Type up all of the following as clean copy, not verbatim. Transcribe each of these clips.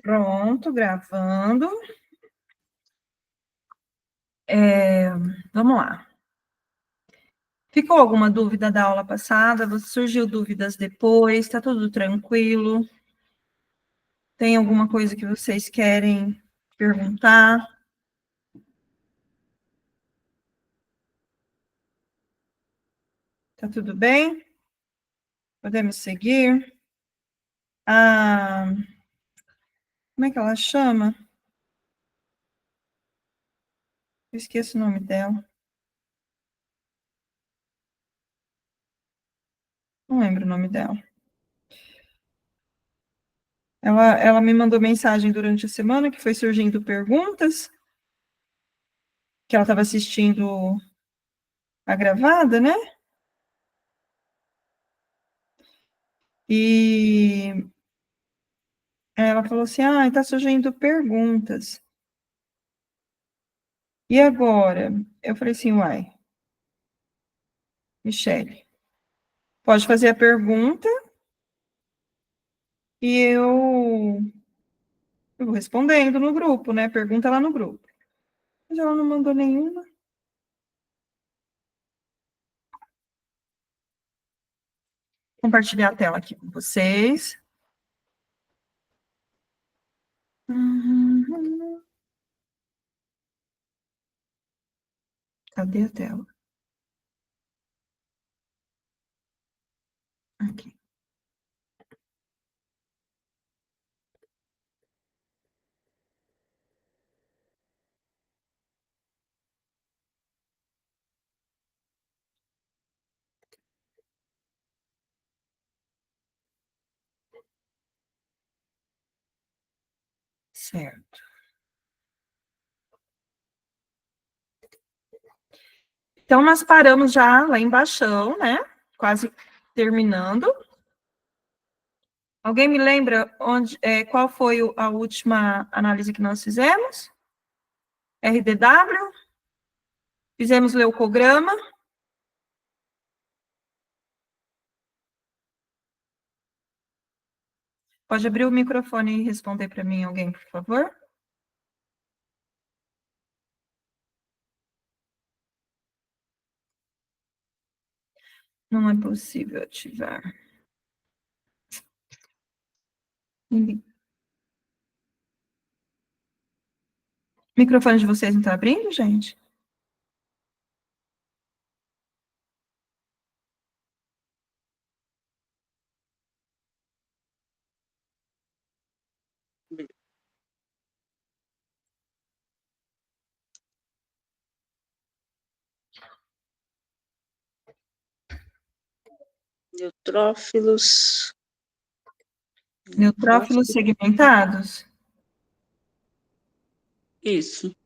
Pronto, gravando. Vamos lá. Ficou alguma dúvida da aula passada? Surgiu dúvidas depois? Está tudo tranquilo? Tem alguma coisa que vocês querem perguntar? Tá tudo bem? Podemos seguir? Como é que ela chama? Eu esqueço o nome dela. Não lembro o nome dela. Ela me mandou mensagem durante a semana que foi surgindo perguntas, que ela estava assistindo a gravada, né? E ela falou assim, está surgindo perguntas. E agora? Eu falei assim, uai, Michele, pode fazer a pergunta e eu vou respondendo no grupo, né? Pergunta lá no grupo. Mas ela não mandou nenhuma. Compartilhar a tela aqui com vocês. Cadê a tela? Aqui. Certo. Então, nós paramos já lá embaixo, né? Quase terminando. Alguém me lembra qual foi a última análise que nós fizemos? RDW? Fizemos leucograma. Pode abrir o microfone e responder para mim, alguém, por favor? Não é possível ativar. O microfone de vocês não está abrindo, gente? Neutrófilos. Neutrófilos segmentados? Isso.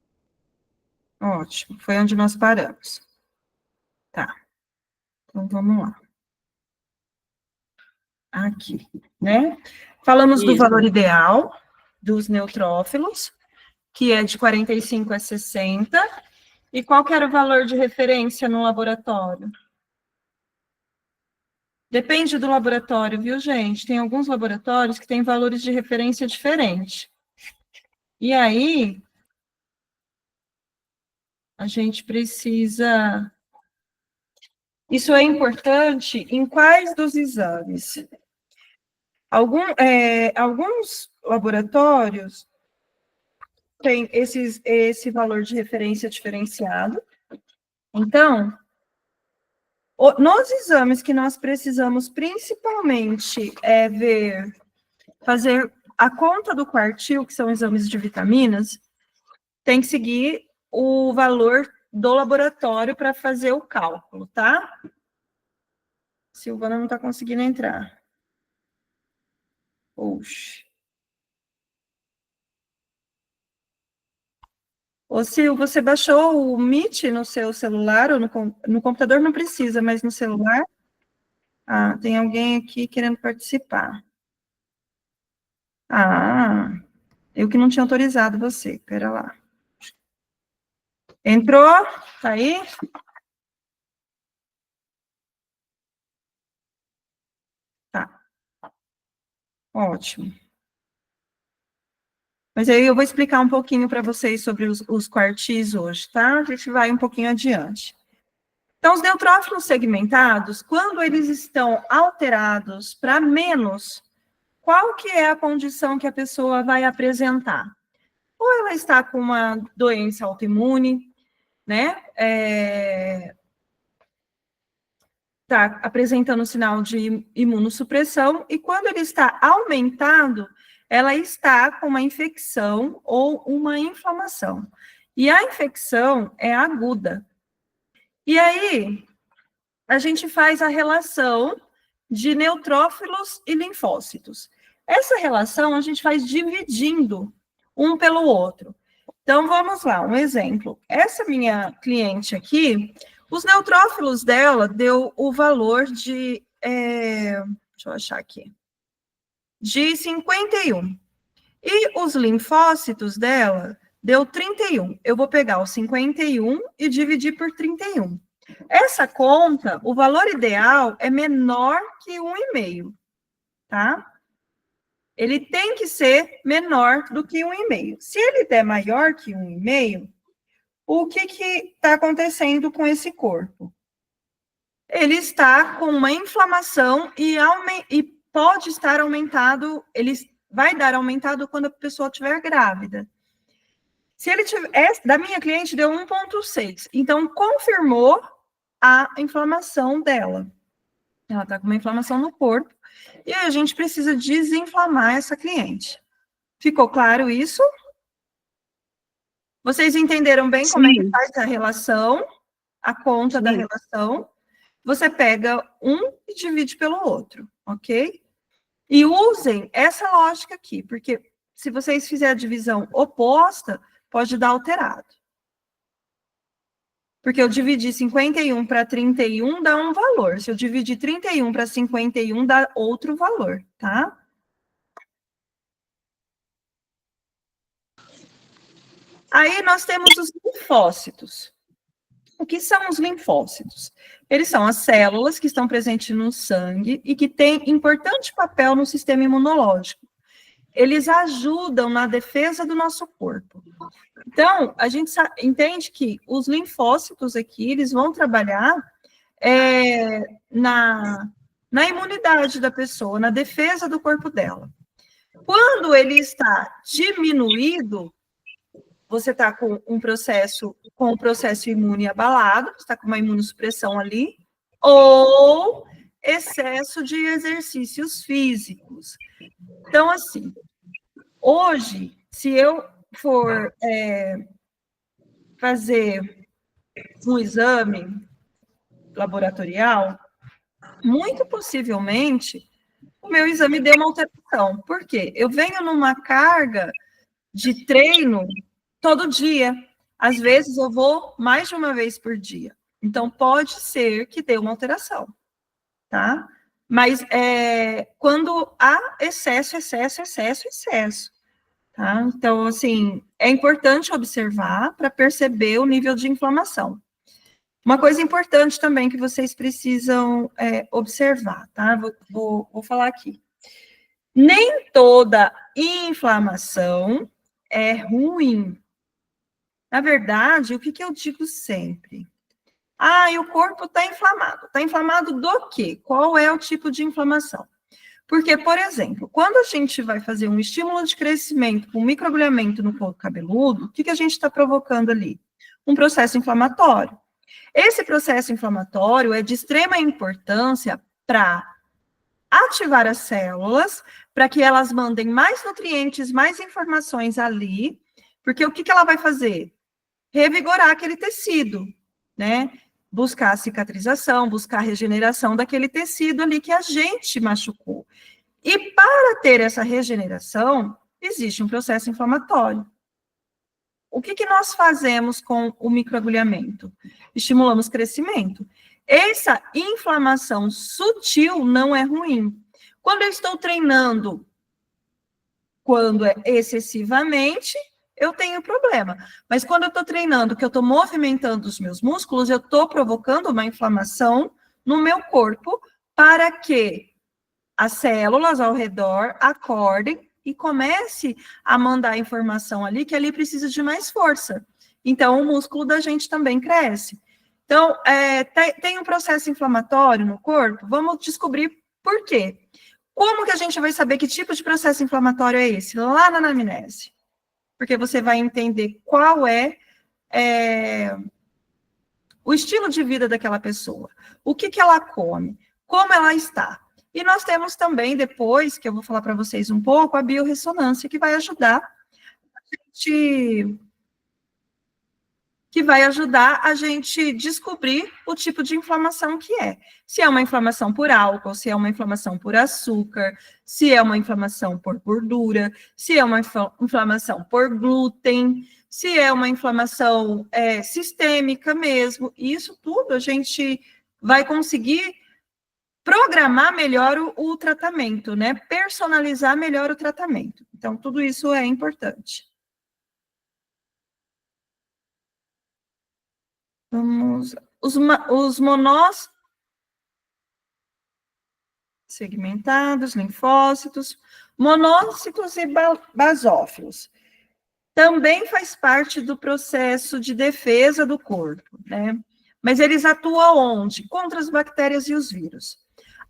Ótimo, foi onde nós paramos. Tá, então vamos lá. Aqui, né? Falamos do valor ideal dos neutrófilos, que é de 45 a 60. E qual que era o valor de referência no laboratório? Depende do laboratório, viu, gente? Tem alguns laboratórios que têm valores de referência diferentes. E aí, a gente precisa... Isso é importante em quais dos exames? Alguns laboratórios têm esse valor de referência diferenciado. Então, nos exames que nós precisamos principalmente fazer a conta do quartil, que são exames de vitaminas, tem que seguir o valor do laboratório para fazer o cálculo, tá? Silvana não está conseguindo entrar. Oxe. Ô, Sil, você baixou o Meet no seu celular ou no computador? Não precisa, mas no celular? Ah, tem alguém aqui querendo participar. Ah, eu que não tinha autorizado você. Pera lá. Entrou? Tá aí? Tá. Ótimo. Mas aí eu vou explicar um pouquinho para vocês sobre os quartis hoje, tá? A gente vai um pouquinho adiante. Então, os neutrófilos segmentados, quando eles estão alterados para menos, qual que é a condição que a pessoa vai apresentar? Ou ela está com uma doença autoimune, né? Está apresentando sinal de imunossupressão, e quando ele está aumentado, ela está com uma infecção ou uma inflamação. E a infecção é aguda. E aí, a gente faz a relação de neutrófilos e linfócitos. Essa relação a gente faz dividindo um pelo outro. Então, vamos lá, um exemplo. Essa minha cliente aqui, os neutrófilos dela deu o valor de, deixa eu achar aqui, de 51. E os linfócitos dela deu 31. Eu vou pegar o 51 e dividir por 31. Essa conta, o valor ideal é menor que 1,5, tá? Ele tem que ser menor do que 1,5. Se ele der maior que 1,5, o que está acontecendo com esse corpo? Ele está com uma inflamação e pode estar aumentado, ele vai dar aumentado quando a pessoa estiver grávida. Se ele tiver, da minha cliente deu 1,6, então confirmou a inflamação dela. Ela está com uma inflamação no corpo, e aí a gente precisa desinflamar essa cliente. Ficou claro isso? Vocês entenderam bem como é que faz a relação, a conta da relação? Você pega um e divide pelo outro, ok? E usem essa lógica aqui, porque se vocês fizerem a divisão oposta, pode dar alterado. Porque eu dividi 51 para 31 dá um valor. Se eu dividir 31 para 51, dá outro valor, tá? Aí nós temos os linfócitos. O que são os linfócitos? Eles são as células que estão presentes no sangue e que têm importante papel no sistema imunológico. Eles ajudam na defesa do nosso corpo. Então, a gente entende que os linfócitos aqui, eles vão trabalhar na imunidade da pessoa, na defesa do corpo dela. Quando ele está diminuído, você está com o processo imune abalado, você está com uma imunossupressão ali, ou excesso de exercícios físicos. Então, assim, hoje, se eu for fazer um exame laboratorial, muito possivelmente o meu exame deu uma alteração. Por quê? Eu venho numa carga de treino todo dia. Às vezes eu vou mais de uma vez por dia. Então, pode ser que dê uma alteração, tá? Mas quando há excesso, tá? Então, assim, é importante observar para perceber o nível de inflamação. Uma coisa importante também que vocês precisam observar, tá? Vou falar aqui. Nem toda inflamação é ruim. Na verdade, o que eu digo sempre? E o corpo está inflamado. Está inflamado do quê? Qual é o tipo de inflamação? Porque, por exemplo, quando a gente vai fazer um estímulo de crescimento com microagulhamento no couro cabeludo, o que a gente está provocando ali? Um processo inflamatório. Esse processo inflamatório é de extrema importância para ativar as células, para que elas mandem mais nutrientes, mais informações ali, porque o que ela vai fazer? Revigorar aquele tecido, né? Buscar a cicatrização, buscar a regeneração daquele tecido ali que a gente machucou. E para ter essa regeneração, existe um processo inflamatório. O que nós fazemos com o microagulhamento? Estimulamos crescimento. Essa inflamação sutil não é ruim. Quando eu estou treinando, quando é excessivamente, eu tenho problema. Mas quando eu estou treinando, que eu estou movimentando os meus músculos, eu estou provocando uma inflamação no meu corpo para que as células ao redor acordem e comece a mandar informação ali, que ali precisa de mais força. Então, o músculo da gente também cresce. Então, tem um processo inflamatório no corpo, vamos descobrir por quê. Como que a gente vai saber que tipo de processo inflamatório é esse? Lá na anamnese. Porque você vai entender qual é o estilo de vida daquela pessoa, o que ela come, como ela está. E nós temos também, depois, que eu vou falar para vocês um pouco, a biorressonância, que vai ajudar a gente descobrir o tipo de inflamação que é. Se é uma inflamação por álcool, se é uma inflamação por açúcar, se é uma inflamação por gordura, se é uma inflamação por glúten, se é uma inflamação sistêmica mesmo. Isso tudo a gente vai conseguir programar melhor o tratamento, né? Personalizar melhor o tratamento. Então, tudo isso é importante. Vamos. Os monócitos segmentados, linfócitos, monócitos e basófilos. Também faz parte do processo de defesa do corpo, né? Mas eles atuam onde? Contra as bactérias e os vírus.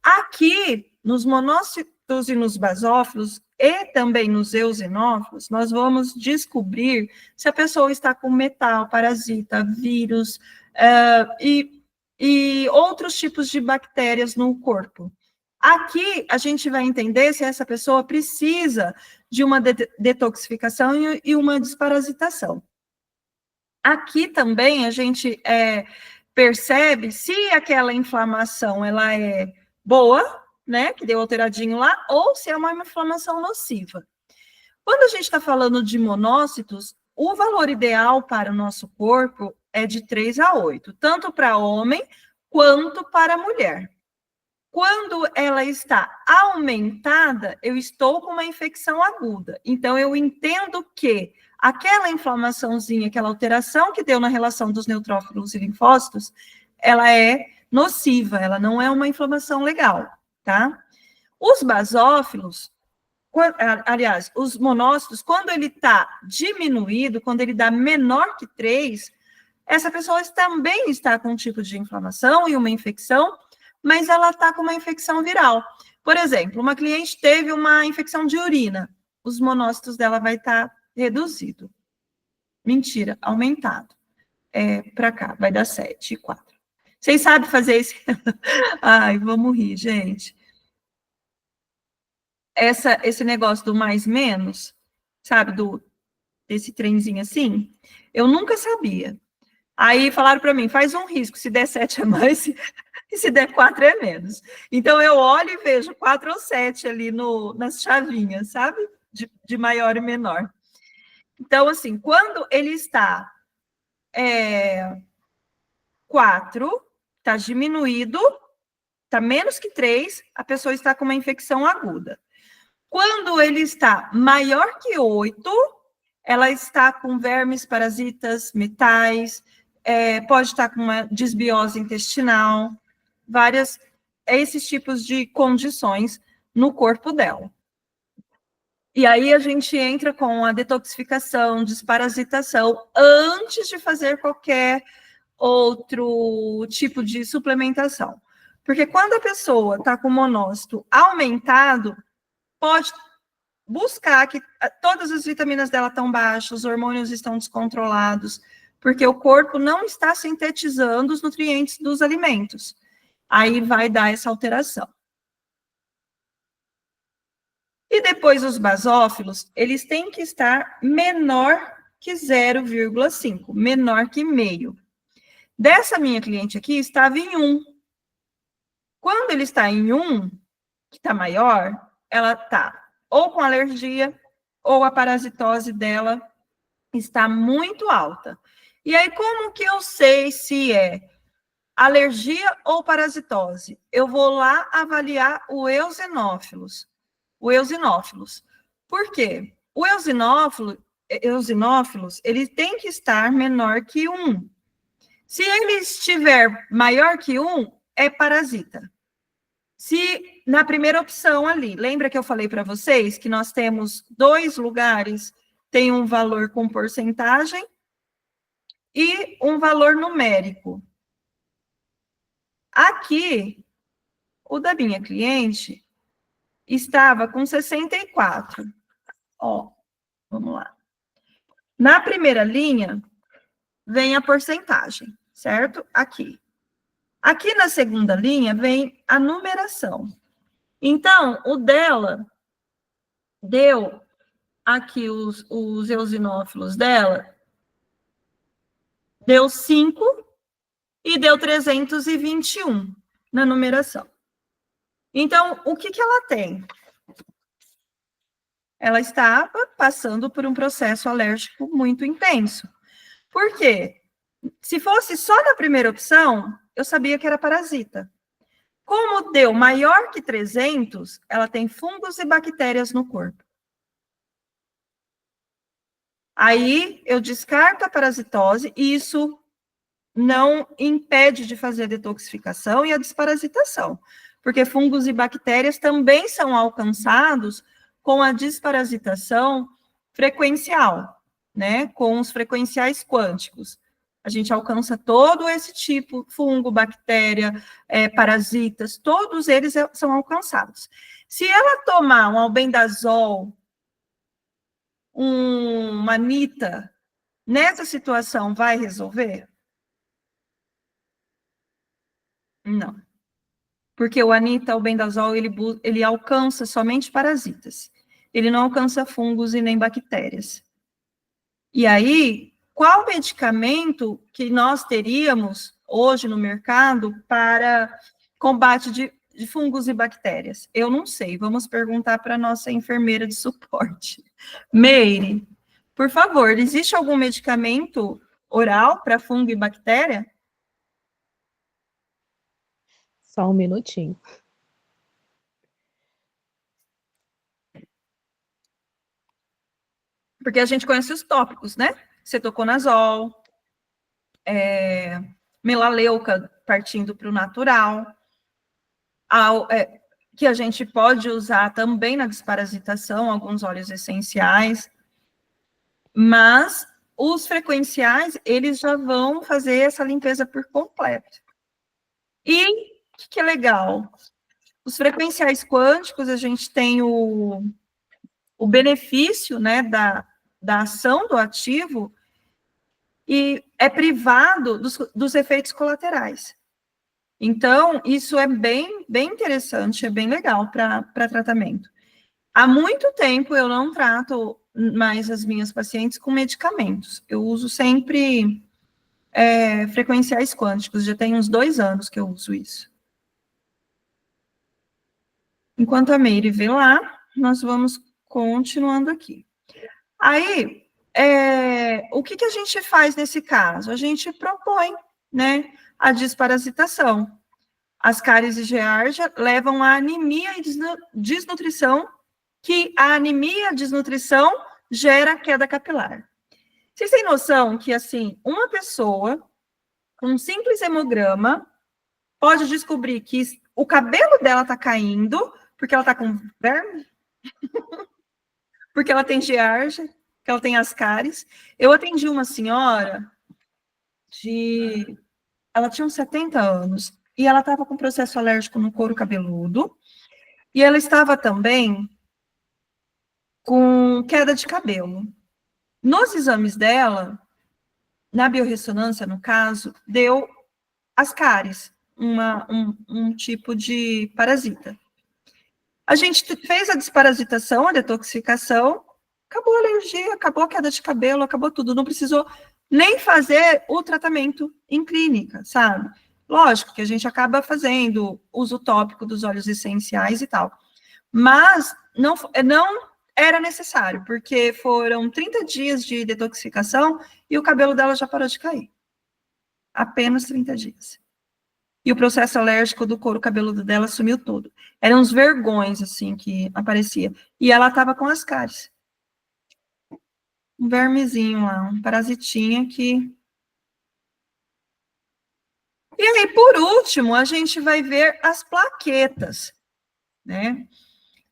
Aqui, nos monócitos e nos basófilos, e também nos eosinófilos, nós vamos descobrir se a pessoa está com metal, parasita, vírus e outros tipos de bactérias no corpo. Aqui, a gente vai entender se essa pessoa precisa de uma detoxificação e uma desparasitação. Aqui também a gente percebe se aquela inflamação ela é boa, né, que deu alteradinho lá, ou se é uma inflamação nociva. Quando a gente está falando de monócitos, o valor ideal para o nosso corpo é de 3 a 8, tanto para homem quanto para mulher. Quando ela está aumentada, eu estou com uma infecção aguda. Então, eu entendo que aquela inflamaçãozinha, aquela alteração que deu na relação dos neutrófilos e linfócitos, ela é nociva, ela não é uma inflamação legal, tá? Os basófilos, aliás, os monócitos, quando ele está diminuído, quando ele dá menor que 3, essa pessoa também está com um tipo de inflamação e uma infecção, mas ela está com uma infecção viral. Por exemplo, uma cliente teve uma infecção de urina, os monócitos dela vai estar reduzido. Mentira, aumentado. Para cá, vai dar 7 e 4. Vocês sabem fazer isso? Ai, vamos rir, gente. Esse negócio do mais menos, sabe, desse trenzinho assim, eu nunca sabia. Aí falaram para mim, faz um risco, se der 7 é mais, e se der 4 é menos. Então, eu olho e vejo 4 ou 7 ali nas chavinhas, sabe? De maior e menor. Então, assim, quando ele está 4, está diminuído, está menos que 3, a pessoa está com uma infecção aguda. Quando ele está maior que 8, ela está com vermes, parasitas, metais, pode estar com uma desbiose intestinal, esses tipos de condições no corpo dela. E aí a gente entra com a detoxificação, desparasitação, antes de fazer qualquer outro tipo de suplementação. Porque quando a pessoa está com o monócito aumentado, pode buscar que todas as vitaminas dela estão baixas, os hormônios estão descontrolados, porque o corpo não está sintetizando os nutrientes dos alimentos. Aí vai dar essa alteração. E depois os basófilos, eles têm que estar menor que 0,5, menor que meio. Dessa minha cliente aqui, estava em 1. Quando ele está em 1, que está maior, ela está ou com alergia, ou a parasitose dela está muito alta. E aí, como que eu sei se é alergia ou parasitose? Eu vou lá avaliar o eosinófilos. Por quê? O eosinófilos, ele tem que estar menor que 1. Se ele estiver maior que 1, é parasita. Se na primeira opção ali, lembra que eu falei para vocês que nós temos 2 lugares, tem um valor com porcentagem e um valor numérico. Aqui, o da minha cliente estava com 64. Ó, vamos lá. Na primeira linha, vem a porcentagem, certo? Aqui. Aqui na segunda linha, vem a numeração. Então, o dela deu aqui os eosinófilos dela, deu 5 e deu 321 na numeração. Então, o que ela tem? Ela estava passando por um processo alérgico muito intenso. Por quê? Se fosse só na primeira opção, eu sabia que era parasita. Como deu maior que 300, ela tem fungos e bactérias no corpo. Aí eu descarto a parasitose e isso não impede de fazer a detoxificação e a desparasitação, porque fungos e bactérias também são alcançados com a desparasitação frequencial, né? Com os frequenciais quânticos. A gente alcança todo esse tipo, fungo, bactéria, parasitas, todos eles são alcançados. Se ela tomar um albendazol, uma anita, nessa situação vai resolver? Não. Porque o anita, o albendazol, ele alcança somente parasitas. Ele não alcança fungos e nem bactérias. E aí, qual medicamento que nós teríamos hoje no mercado para combate de fungos e bactérias? Eu não sei. Vamos perguntar para a nossa enfermeira de suporte. Meire, por favor, existe algum medicamento oral para fungo e bactéria? Só um minutinho. Porque a gente conhece os tópicos, né? Cetoconazol, melaleuca partindo para o natural, que a gente pode usar também na desparasitação, alguns óleos essenciais, mas os frequenciais, eles já vão fazer essa limpeza por completo. E o que é legal? Os frequenciais quânticos, a gente tem o benefício, né, da ação do ativo, e é privado dos efeitos colaterais. Então, isso é bem interessante, é bem legal para tratamento. Há muito tempo eu não trato mais as minhas pacientes com medicamentos. Eu uso sempre frequenciais quânticos, já tem uns 2 anos que eu uso isso. Enquanto a Meire vê lá, nós vamos continuando aqui. Aí, o que a gente faz nesse caso? A gente propõe, né, a desparasitação. As cáries e giardia levam à anemia e desnutrição, que a anemia e desnutrição gera queda capilar. Vocês têm noção que, assim, uma pessoa com um simples hemograma pode descobrir que o cabelo dela está caindo porque ela está com verme? Porque ela tem giardia, que ela tem as cáries. Eu atendi uma senhora ela tinha uns 70 anos, e ela estava com processo alérgico no couro cabeludo, e ela estava também com queda de cabelo. Nos exames dela, na biorressonância, no caso, deu as cáries, um tipo de parasita. A gente fez a desparasitação, a detoxificação, acabou a alergia, acabou a queda de cabelo, acabou tudo, não precisou nem fazer o tratamento em clínica, sabe? Lógico que a gente acaba fazendo uso tópico dos óleos essenciais e tal, mas não era necessário, porque foram 30 dias de detoxificação e o cabelo dela já parou de cair. Apenas 30 dias. E o processo alérgico do couro cabeludo dela sumiu todo. Eram uns vergões, assim, que aparecia. E ela estava com as cáries. Um vermezinho lá, um parasitinha que E aí, por último, a gente vai ver as plaquetas, né?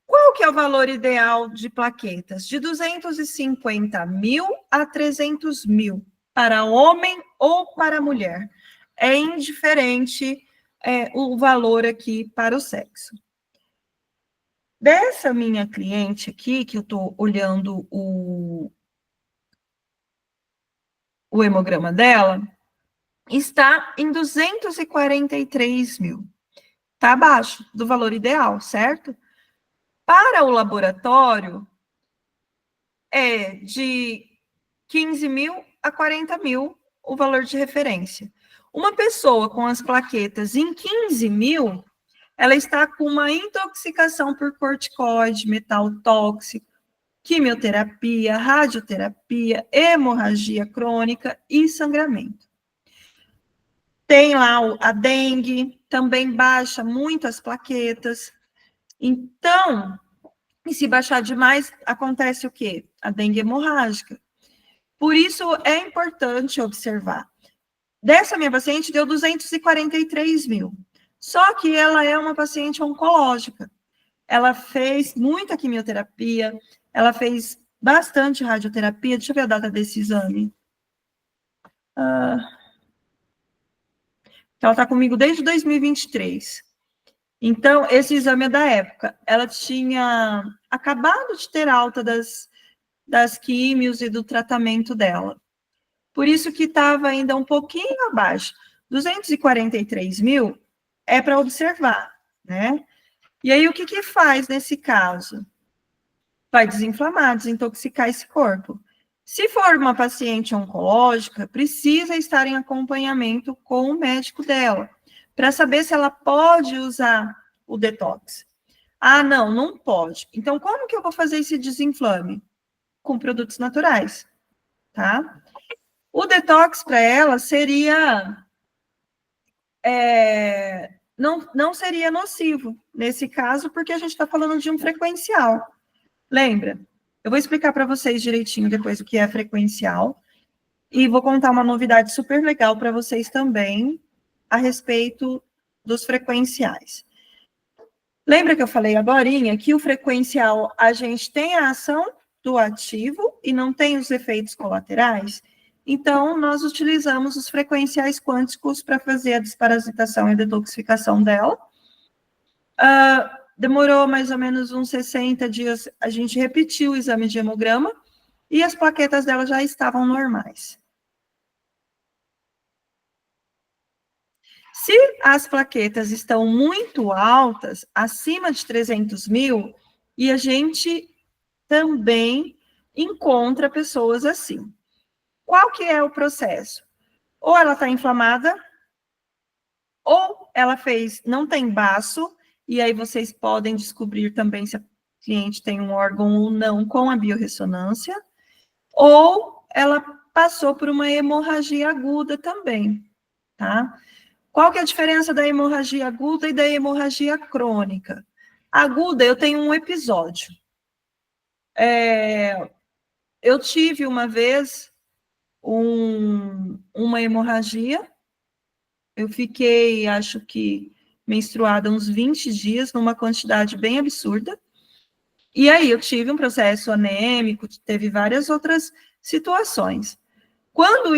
Qual que é o valor ideal de plaquetas? De 250 mil a 300 mil, para homem ou para mulher. É indiferente o valor aqui para o sexo. Dessa minha cliente aqui, que eu estou olhando o hemograma dela, está em 243 mil. Está abaixo do valor ideal, certo? Para o laboratório, é de 15 mil a 40 mil o valor de referência. Uma pessoa com as plaquetas em 15 mil, ela está com uma intoxicação por corticoide, metal tóxico, quimioterapia, radioterapia, hemorragia crônica e sangramento. Tem lá a dengue, também baixa muitas plaquetas. Então, e se baixar demais, acontece o quê? A dengue hemorrágica. Por isso, é importante observar. Dessa minha paciente, deu 243 mil. Só que ela é uma paciente oncológica. Ela fez muita quimioterapia, ela fez bastante radioterapia. Deixa eu ver a data desse exame. Ela está comigo desde 2023. Então, esse exame é da época. Ela tinha acabado de ter alta das químios e do tratamento dela. Por isso que estava ainda um pouquinho abaixo. 243 mil é para observar, né? E aí, o que faz nesse caso? Vai desinflamar, desintoxicar esse corpo. Se for uma paciente oncológica, precisa estar em acompanhamento com o médico dela, para saber se ela pode usar o detox. Ah, não pode. Então, como que eu vou fazer esse desinflame? Com produtos naturais, tá? O detox para ela seria... não seria nocivo nesse caso, porque a gente está falando de um frequencial. Lembra? Eu vou explicar para vocês direitinho depois o que é frequencial e vou contar uma novidade super legal para vocês também a respeito dos frequenciais. Lembra que eu falei agorinha que o frequencial a gente tem a ação do ativo e não tem os efeitos colaterais? Então, nós utilizamos os frequenciais quânticos para fazer a desparasitação e a detoxificação dela. Demorou mais ou menos uns 60 dias, a gente repetiu o exame de hemograma e as plaquetas dela já estavam normais. Se as plaquetas estão muito altas, acima de 300 mil, e a gente também encontra pessoas assim. Qual que é o processo? Ou ela está inflamada, ou ela não tem baço, e aí vocês podem descobrir também se a cliente tem um órgão ou não com a biorressonância, ou ela passou por uma hemorragia aguda também, tá? Qual que é a diferença da hemorragia aguda e da hemorragia crônica? Aguda, eu tenho um episódio. Eu tive uma vez uma hemorragia, eu fiquei, acho que, menstruada uns 20 dias, numa quantidade bem absurda, e aí eu tive um processo anêmico, teve várias outras situações. Quando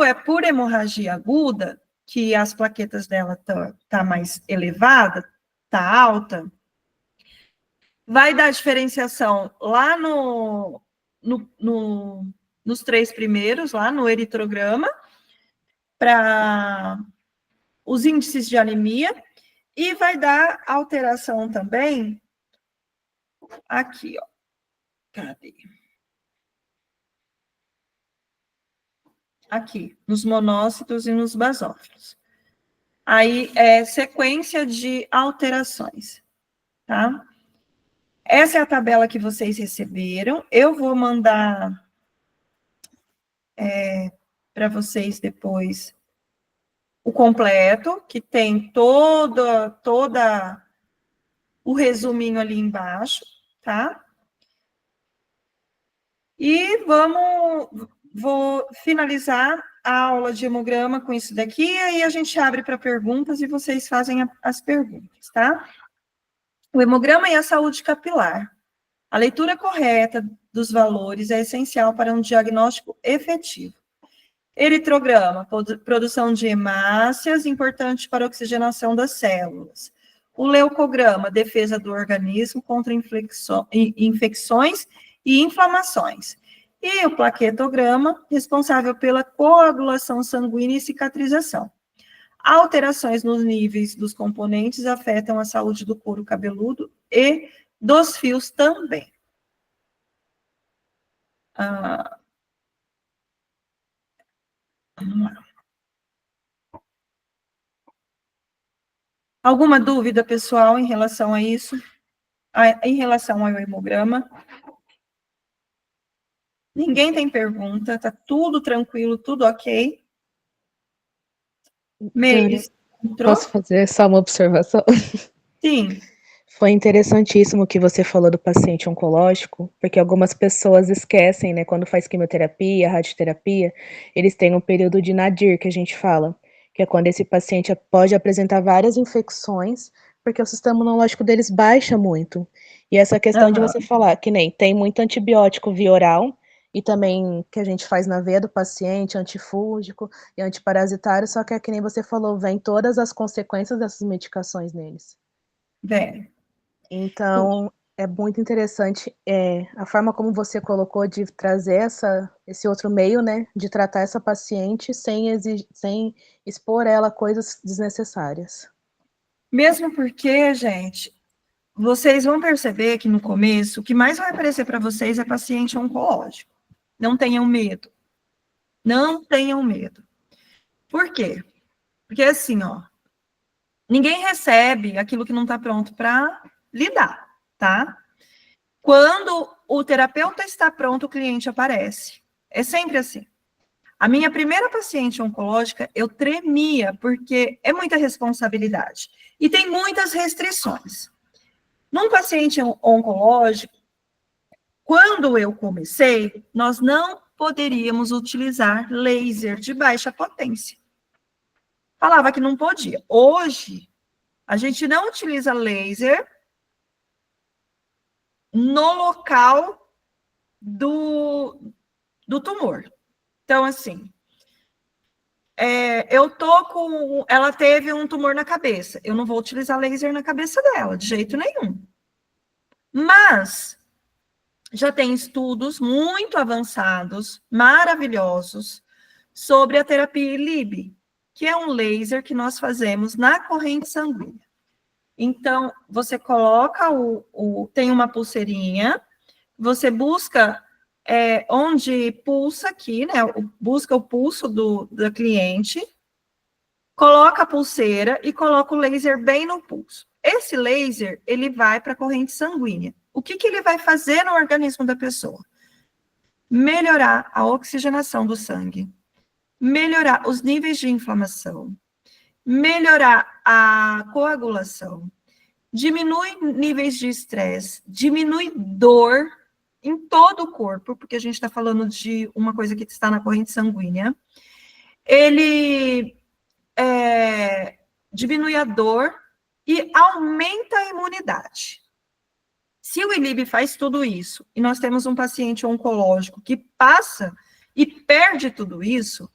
é por hemorragia aguda, que as plaquetas dela tá mais elevada, tá alta, vai dar diferenciação lá nos 3 primeiros, lá no eritrograma, para os índices de anemia, e vai dar alteração também aqui, ó. Cadê? Aqui, nos monócitos e nos basófilos. Aí, é sequência de alterações, tá? Essa é a tabela que vocês receberam. Eu vou mandar para vocês depois o completo, que tem toda o resuminho ali embaixo, tá? E vou finalizar a aula de hemograma com isso daqui, aí a gente abre para perguntas e vocês fazem as perguntas, tá? O hemograma e a saúde capilar. A leitura correta dos valores é essencial para um diagnóstico efetivo. Eritrograma, produção de hemácias, importante para a oxigenação das células. O leucograma, defesa do organismo contra infecções e inflamações. E o plaquetograma, responsável pela coagulação sanguínea e cicatrização. Alterações nos níveis dos componentes afetam a saúde do couro cabeludo e dos fios também. Vamos lá. Alguma dúvida, pessoal, em relação a isso? Em relação ao hemograma? Ninguém tem pergunta, tá tudo tranquilo, tudo ok? Meires, entrou? Posso fazer só uma observação? Sim. Foi interessantíssimo o que você falou do paciente oncológico, porque algumas pessoas esquecem, né, quando faz quimioterapia, radioterapia, eles têm um período de nadir, que a gente fala, que é quando esse paciente pode apresentar várias infecções, porque o sistema imunológico deles baixa muito. E essa questão de você falar, que nem tem muito antibiótico via oral, e também que a gente faz na veia do paciente, antifúngico e antiparasitário, só que é que nem você falou, vem todas as consequências dessas medicações neles. Bem. Então, é muito interessante a forma como você colocou de trazer esse outro meio, né, de tratar essa paciente sem expor ela a coisas desnecessárias. Mesmo porque, gente, vocês vão perceber que no começo, o que mais vai aparecer para vocês é paciente oncológico. Não tenham medo. Não tenham medo. Por quê? Porque assim, ó, ninguém recebe aquilo que não está pronto para lidar, tá? Quando o terapeuta está pronto, o cliente aparece. É sempre assim. A minha primeira paciente oncológica, eu tremia, porque é muita responsabilidade. E tem muitas restrições. Num paciente oncológico, quando eu comecei, nós não poderíamos utilizar laser de baixa potência. Falava que não podia. Hoje, a gente não utiliza laser no local do tumor. Então, assim, ela teve um tumor na cabeça. Eu não vou utilizar laser na cabeça dela, de jeito nenhum. Mas já tem estudos muito avançados, maravilhosos, sobre a terapia ILIB, que é um laser que nós fazemos na corrente sanguínea. Então, você coloca tem uma pulseirinha, você busca onde pulsa aqui, né? Busca o pulso da cliente, coloca a pulseira e coloca o laser bem no pulso. Esse laser, ele vai para a corrente sanguínea. O que ele vai fazer no organismo da pessoa? Melhorar a oxigenação do sangue, melhorar os níveis de inflamação, melhorar a coagulação, diminui níveis de estresse, diminui dor em todo o corpo, porque a gente está falando de uma coisa que está na corrente sanguínea. Ele diminui a dor e aumenta a imunidade. Se o ILIB faz tudo isso, e nós temos um paciente oncológico que passa e perde tudo isso,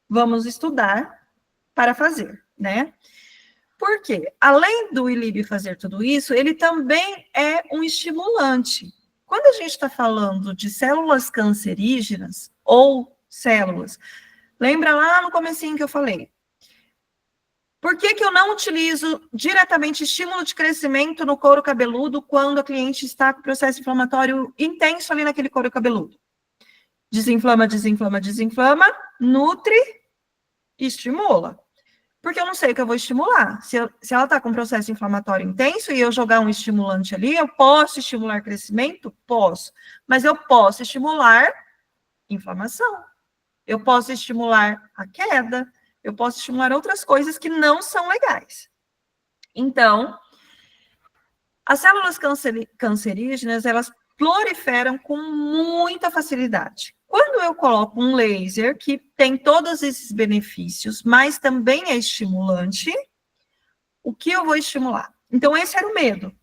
vamos estudar para fazer, né? Por quê? Além do ILIB fazer tudo isso, ele também é um estimulante. Quando a gente está falando de células cancerígenas ou células, lembra lá no comecinho que eu falei? Por que eu não utilizo diretamente estímulo de crescimento no couro cabeludo quando a cliente está com processo inflamatório intenso ali naquele couro cabeludo? Desinflama, desinflama, desinflama, nutre e estimula. Porque eu não sei o que eu vou estimular. Se ela está com processo inflamatório intenso e eu jogar um estimulante ali, eu posso estimular crescimento? Posso. Mas eu posso estimular inflamação. Eu posso estimular a queda. Eu posso estimular outras coisas que não são legais. Então, as células cancerígenas, elas proliferam com muita facilidade. Quando eu coloco um laser que tem todos esses benefícios, mas também é estimulante, o que eu vou estimular? Então, esse era o medo.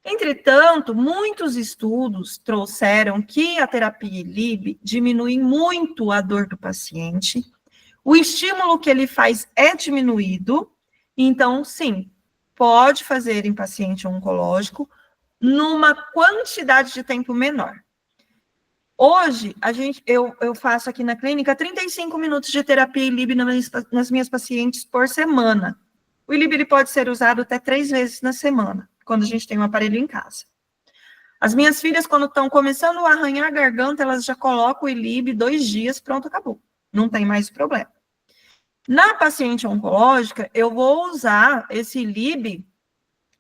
Entretanto, muitos estudos trouxeram que a terapia ILIB diminui muito a dor do paciente, o estímulo que ele faz é diminuído, então, sim, pode fazer em paciente oncológico numa quantidade de tempo menor. Hoje, eu faço aqui na clínica 35 minutos de terapia ILIB nas minhas pacientes por semana. O ILIB ele pode ser usado até 3 vezes na semana, quando a gente tem um aparelho em casa. As minhas filhas, quando estão começando a arranhar a garganta, elas já colocam o ILIB 2 dias, pronto, acabou. Não tem mais problema. Na paciente oncológica, eu vou usar esse ILIB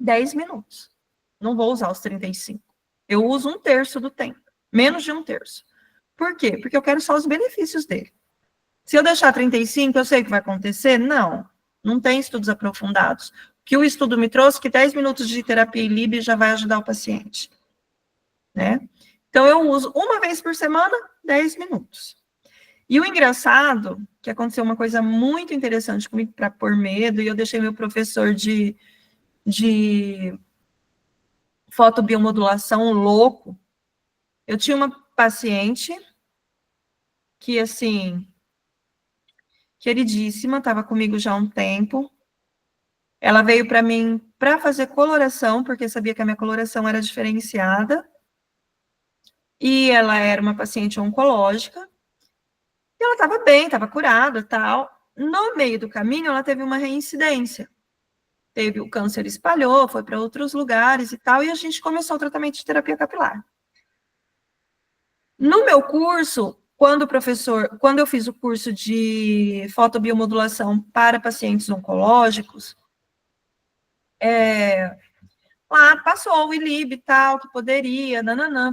10 minutos. Não vou usar os 35. Eu uso 1/3 do tempo. Menos de 1/3. Por quê? Porque eu quero só os benefícios dele. Se eu deixar 35, eu sei o que vai acontecer? Não. Não tem estudos aprofundados. O que o estudo me trouxe, que 10 minutos de terapia ILIB já vai ajudar o paciente. Né? Então, eu uso uma vez por semana, 10 minutos. E o engraçado, que aconteceu uma coisa muito interessante comigo para pôr medo, e eu deixei meu professor de fotobiomodulação louco. Eu tinha uma paciente que, assim, queridíssima, estava comigo já há um tempo. Ela veio para mim para fazer coloração, porque sabia que a minha coloração era diferenciada. E ela era uma paciente oncológica. E ela estava bem, estava curada, tal. No meio do caminho, ela teve uma reincidência. Teve o câncer espalhou, foi para outros lugares e tal, e a gente começou o tratamento de terapia capilar. No meu curso, quando eu fiz o curso de fotobiomodulação para pacientes oncológicos, lá passou o ILIB e tal, que poderia,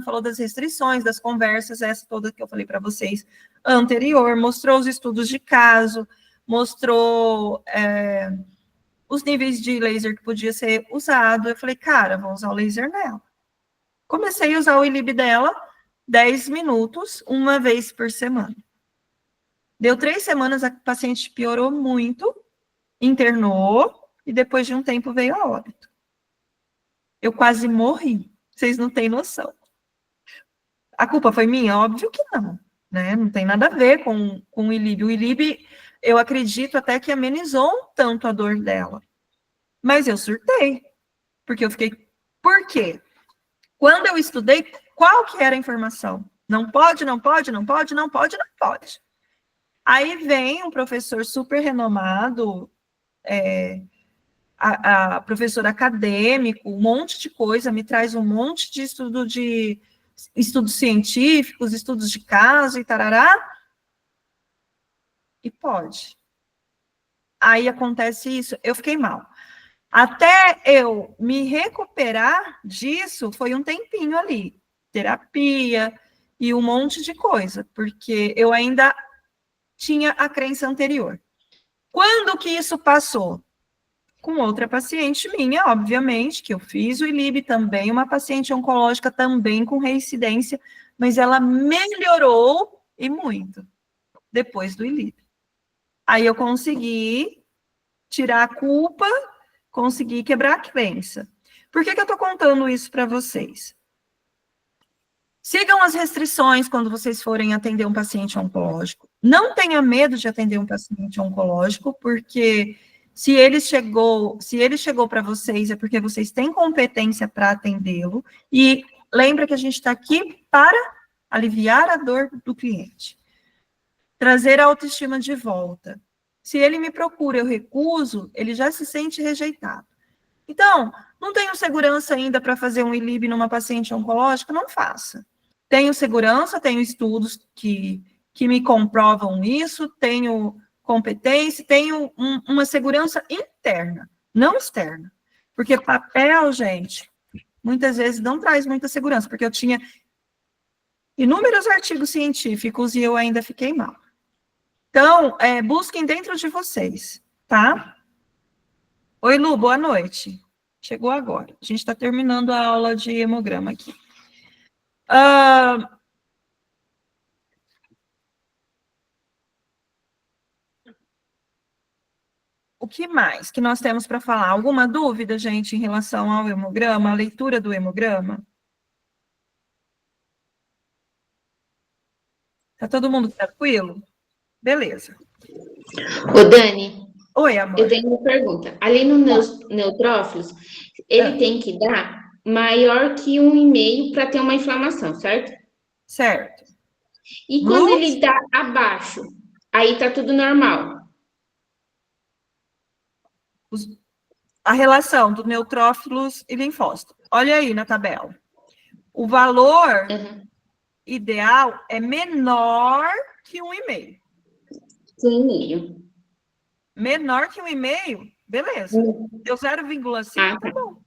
falou das restrições, das conversas, essa toda que eu falei para vocês anterior, mostrou os estudos de caso, mostrou os níveis de laser que podia ser usado. Eu falei, cara, vou usar o laser nela. Comecei a usar o ILIB dela 10 minutos, uma vez por semana. Deu 3 semanas, a paciente piorou muito, internou, e depois de um tempo veio a óbito. Eu quase morri, vocês não têm noção. A culpa foi minha? Óbvio que não, né? Não tem nada a ver com o ILIB. O ILIB, eu acredito até que amenizou um tanto a dor dela. Mas eu surtei, porque eu fiquei... Por quê? Quando eu estudei, qual que era a informação? Não pode, não pode, não pode, não pode, não pode. Aí vem um professor super renomado, a professor acadêmico, um monte de coisa, me traz um monte de estudos científicos, estudos de caso e tarará, e pode. Aí acontece isso, eu fiquei mal. Até eu me recuperar disso, foi um tempinho ali, terapia e um monte de coisa, porque eu ainda tinha a crença anterior. Quando que isso passou? Com outra paciente minha, obviamente, que eu fiz o ILIB também, uma paciente oncológica também com reincidência, mas ela melhorou e muito depois do ILIB. Aí eu consegui tirar a culpa, consegui quebrar a crença. Por que eu estou contando isso para vocês? Sigam as restrições quando vocês forem atender um paciente oncológico. Não tenha medo de atender um paciente oncológico, porque se ele chegou para vocês, é porque vocês têm competência para atendê-lo. E lembra que a gente está aqui para aliviar a dor do cliente. Trazer a autoestima de volta. Se ele me procura, eu recuso, ele já se sente rejeitado. Então, não tenho segurança ainda para fazer um ILIB numa paciente oncológica? Não faça. Tenho segurança, tenho estudos que me comprovam isso, tenho competência, tenho uma segurança interna, não externa. Porque papel, gente, muitas vezes não traz muita segurança, porque eu tinha inúmeros artigos científicos e eu ainda fiquei mal. Então, busquem dentro de vocês, tá? Oi, Lu, boa noite. Chegou agora. A gente está terminando a aula de hemograma aqui. O que mais que nós temos para falar? Alguma dúvida, gente, em relação ao hemograma, a leitura do hemograma? Tá todo mundo tranquilo? Beleza. Ô, Dani, Oi, amor. eu tenho uma pergunta. Ali no neutrófilos, ele tem que dar maior que 1,5 para ter uma inflamação, certo? Certo. E quando Luz? ele dá abaixo, aí tá tudo normal. A relação do neutrófilos e linfócito. Olha aí na tabela. O valor ideal é menor que 1,5. 1,5. Menor que 1,5, beleza. Deu 0,5, Ah, tá tá. bom.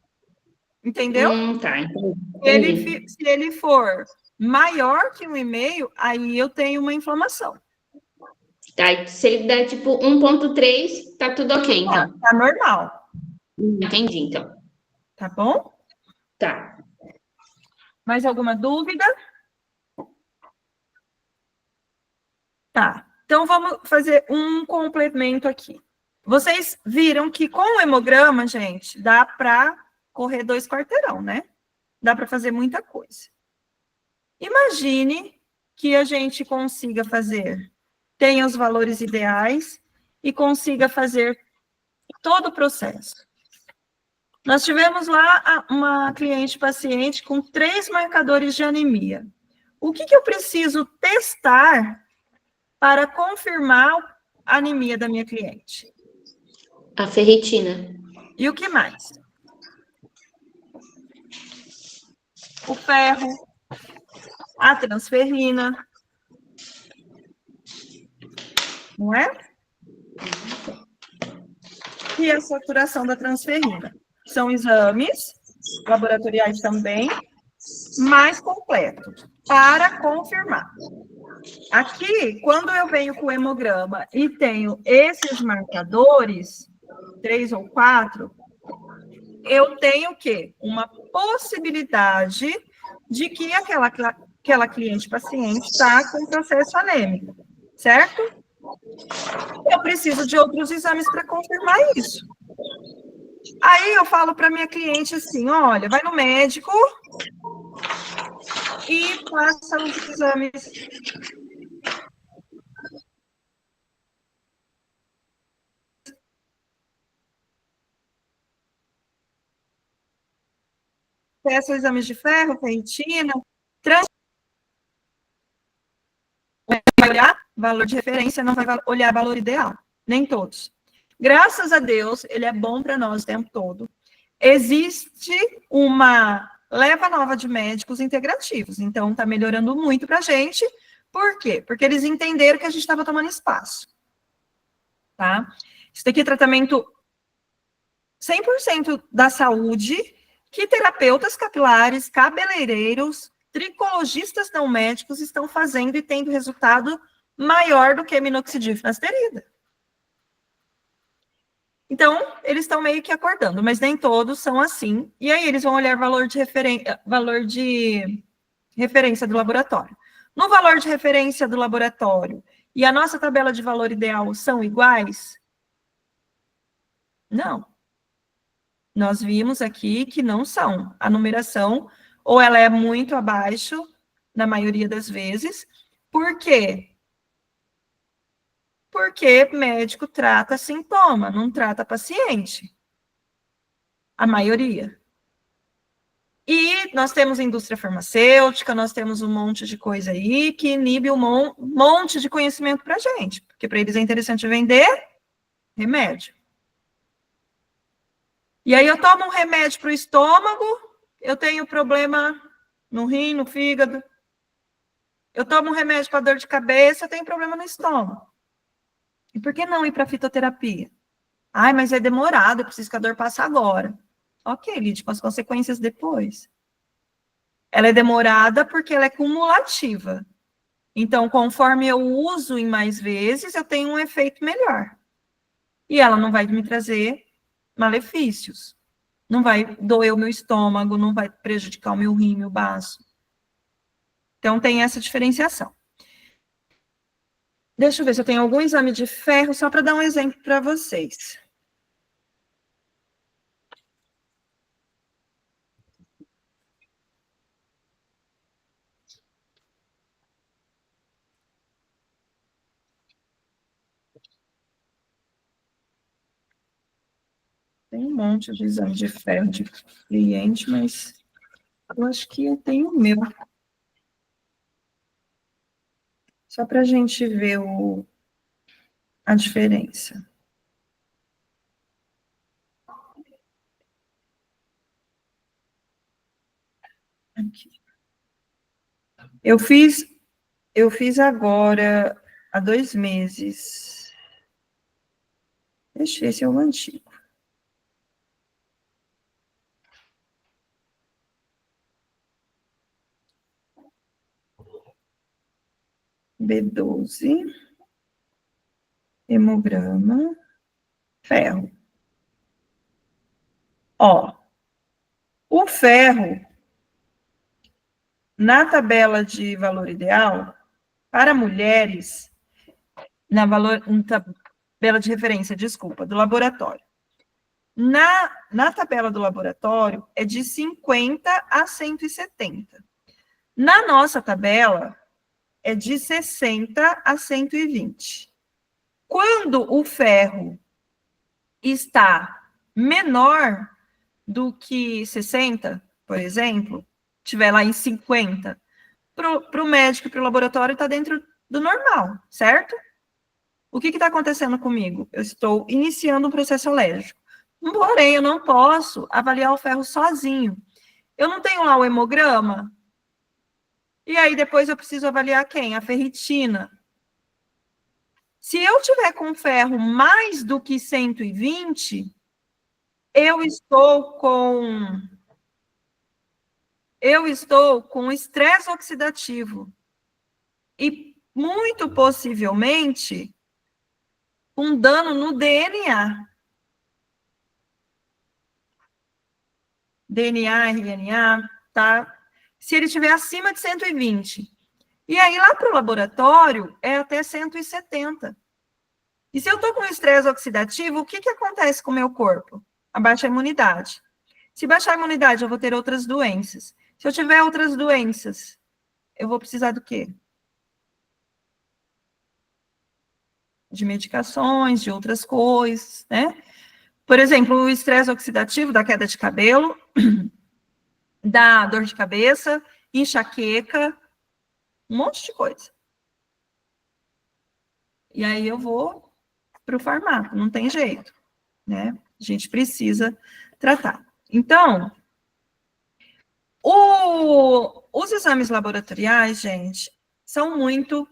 Entendeu? Tá, entendi. Se ele for maior que 1,5, aí eu tenho uma inflamação. Tá, se ele der tipo 1,3, tá tudo ok, então. Tá normal. Entendi, então. Tá bom? Tá. Mais alguma dúvida? Tá. Então, vamos fazer um complemento aqui. Vocês viram que com o hemograma, gente, dá para correr 2 quarteirão, né? Dá para fazer muita coisa. Imagine que a gente consiga fazer, tenha os valores ideais e consiga fazer todo o processo. Nós tivemos lá uma paciente com 3 marcadores de anemia. O que eu preciso testar para confirmar a anemia da minha cliente? A ferritina. E o que mais? O ferro, a transferrina, não é? E a saturação da transferrina. São exames laboratoriais também, mais completos, para confirmar. Aqui, quando eu venho com o hemograma e tenho esses marcadores, 3 ou 4, eu tenho o quê? Uma possibilidade de que aquela paciente está com processo anêmico, certo? Eu preciso de outros exames para confirmar isso. Aí eu falo para minha cliente assim, olha, vai no médico e faça os exames. Peça exames de ferro, ferritina, vai olhar valor de referência, não vai olhar valor ideal, nem todos. Graças a Deus, ele é bom para nós o tempo todo. Existe uma leva nova de médicos integrativos, então está melhorando muito para a gente. Por quê? Porque eles entenderam que a gente estava tomando espaço. Tá? Isso daqui é tratamento 100% da saúde, que terapeutas capilares, cabeleireiros, tricologistas não médicos estão fazendo e tendo resultado maior do que minoxidil finasterida. Então, eles estão meio que acordando, mas nem todos são assim. E aí eles vão olhar valor de referência do laboratório. No valor de referência do laboratório e a nossa tabela de valor ideal são iguais? Não. Nós vimos aqui que não são. A numeração, ou ela é muito abaixo, na maioria das vezes. Por quê? Porque médico trata sintoma, não trata paciente. A maioria. E nós temos indústria farmacêutica, nós temos um monte de coisa aí que inibe um monte de conhecimento para a gente. Porque para eles é interessante vender remédio. E aí eu tomo um remédio para o estômago, eu tenho problema no rim, no fígado. Eu tomo um remédio para dor de cabeça, eu tenho problema no estômago. E por que não ir para a fitoterapia? Ai, mas é demorado, eu preciso que a dor passe agora. Ok, lide com as consequências depois. Ela é demorada porque ela é cumulativa. Então, conforme eu uso em mais vezes, eu tenho um efeito melhor. E ela não vai me trazer malefícios. Não vai doer o meu estômago, não vai prejudicar o meu rim, meu baço. Então, tem essa diferenciação. Deixa eu ver se eu tenho algum exame de ferro, só para dar um exemplo para vocês. Tem um monte de exame de ferro de cliente, mas eu acho que eu tenho o meu. Só para a gente ver a diferença. Aqui. Eu fiz agora, há 2 meses. Deixa eu ver se é o antigo. B12, hemograma, ferro. Ó, o ferro, na tabela de valor ideal, para mulheres, na tabela de referência, desculpa, do laboratório. Na tabela do laboratório, é de 50 a 170. Na nossa tabela, é de 60 a 120. Quando o ferro está menor do que 60, por exemplo, estiver lá em 50, para o médico e para o laboratório está dentro do normal, certo? O que está acontecendo comigo? Eu estou iniciando um processo alérgico. Porém, eu não posso avaliar o ferro sozinho. Eu não tenho lá o hemograma. E aí, depois eu preciso avaliar quem? A ferritina. Se eu tiver com ferro mais do que 120, eu estou com estresse oxidativo. E, muito possivelmente, um dano no DNA. DNA, RNA, tá? Se ele estiver acima de 120. E aí, lá para o laboratório, é até 170. E se eu estou com estresse oxidativo, o que acontece com o meu corpo? Abaixa a imunidade. Se baixar a imunidade, eu vou ter outras doenças. Se eu tiver outras doenças, eu vou precisar do quê? De medicações, de outras coisas, né? Por exemplo, o estresse oxidativo da queda de cabelo, da dor de cabeça, enxaqueca, um monte de coisa. E aí eu vou para o farmácia, não tem jeito, né? A gente precisa tratar. Então, os exames laboratoriais, gente, são muito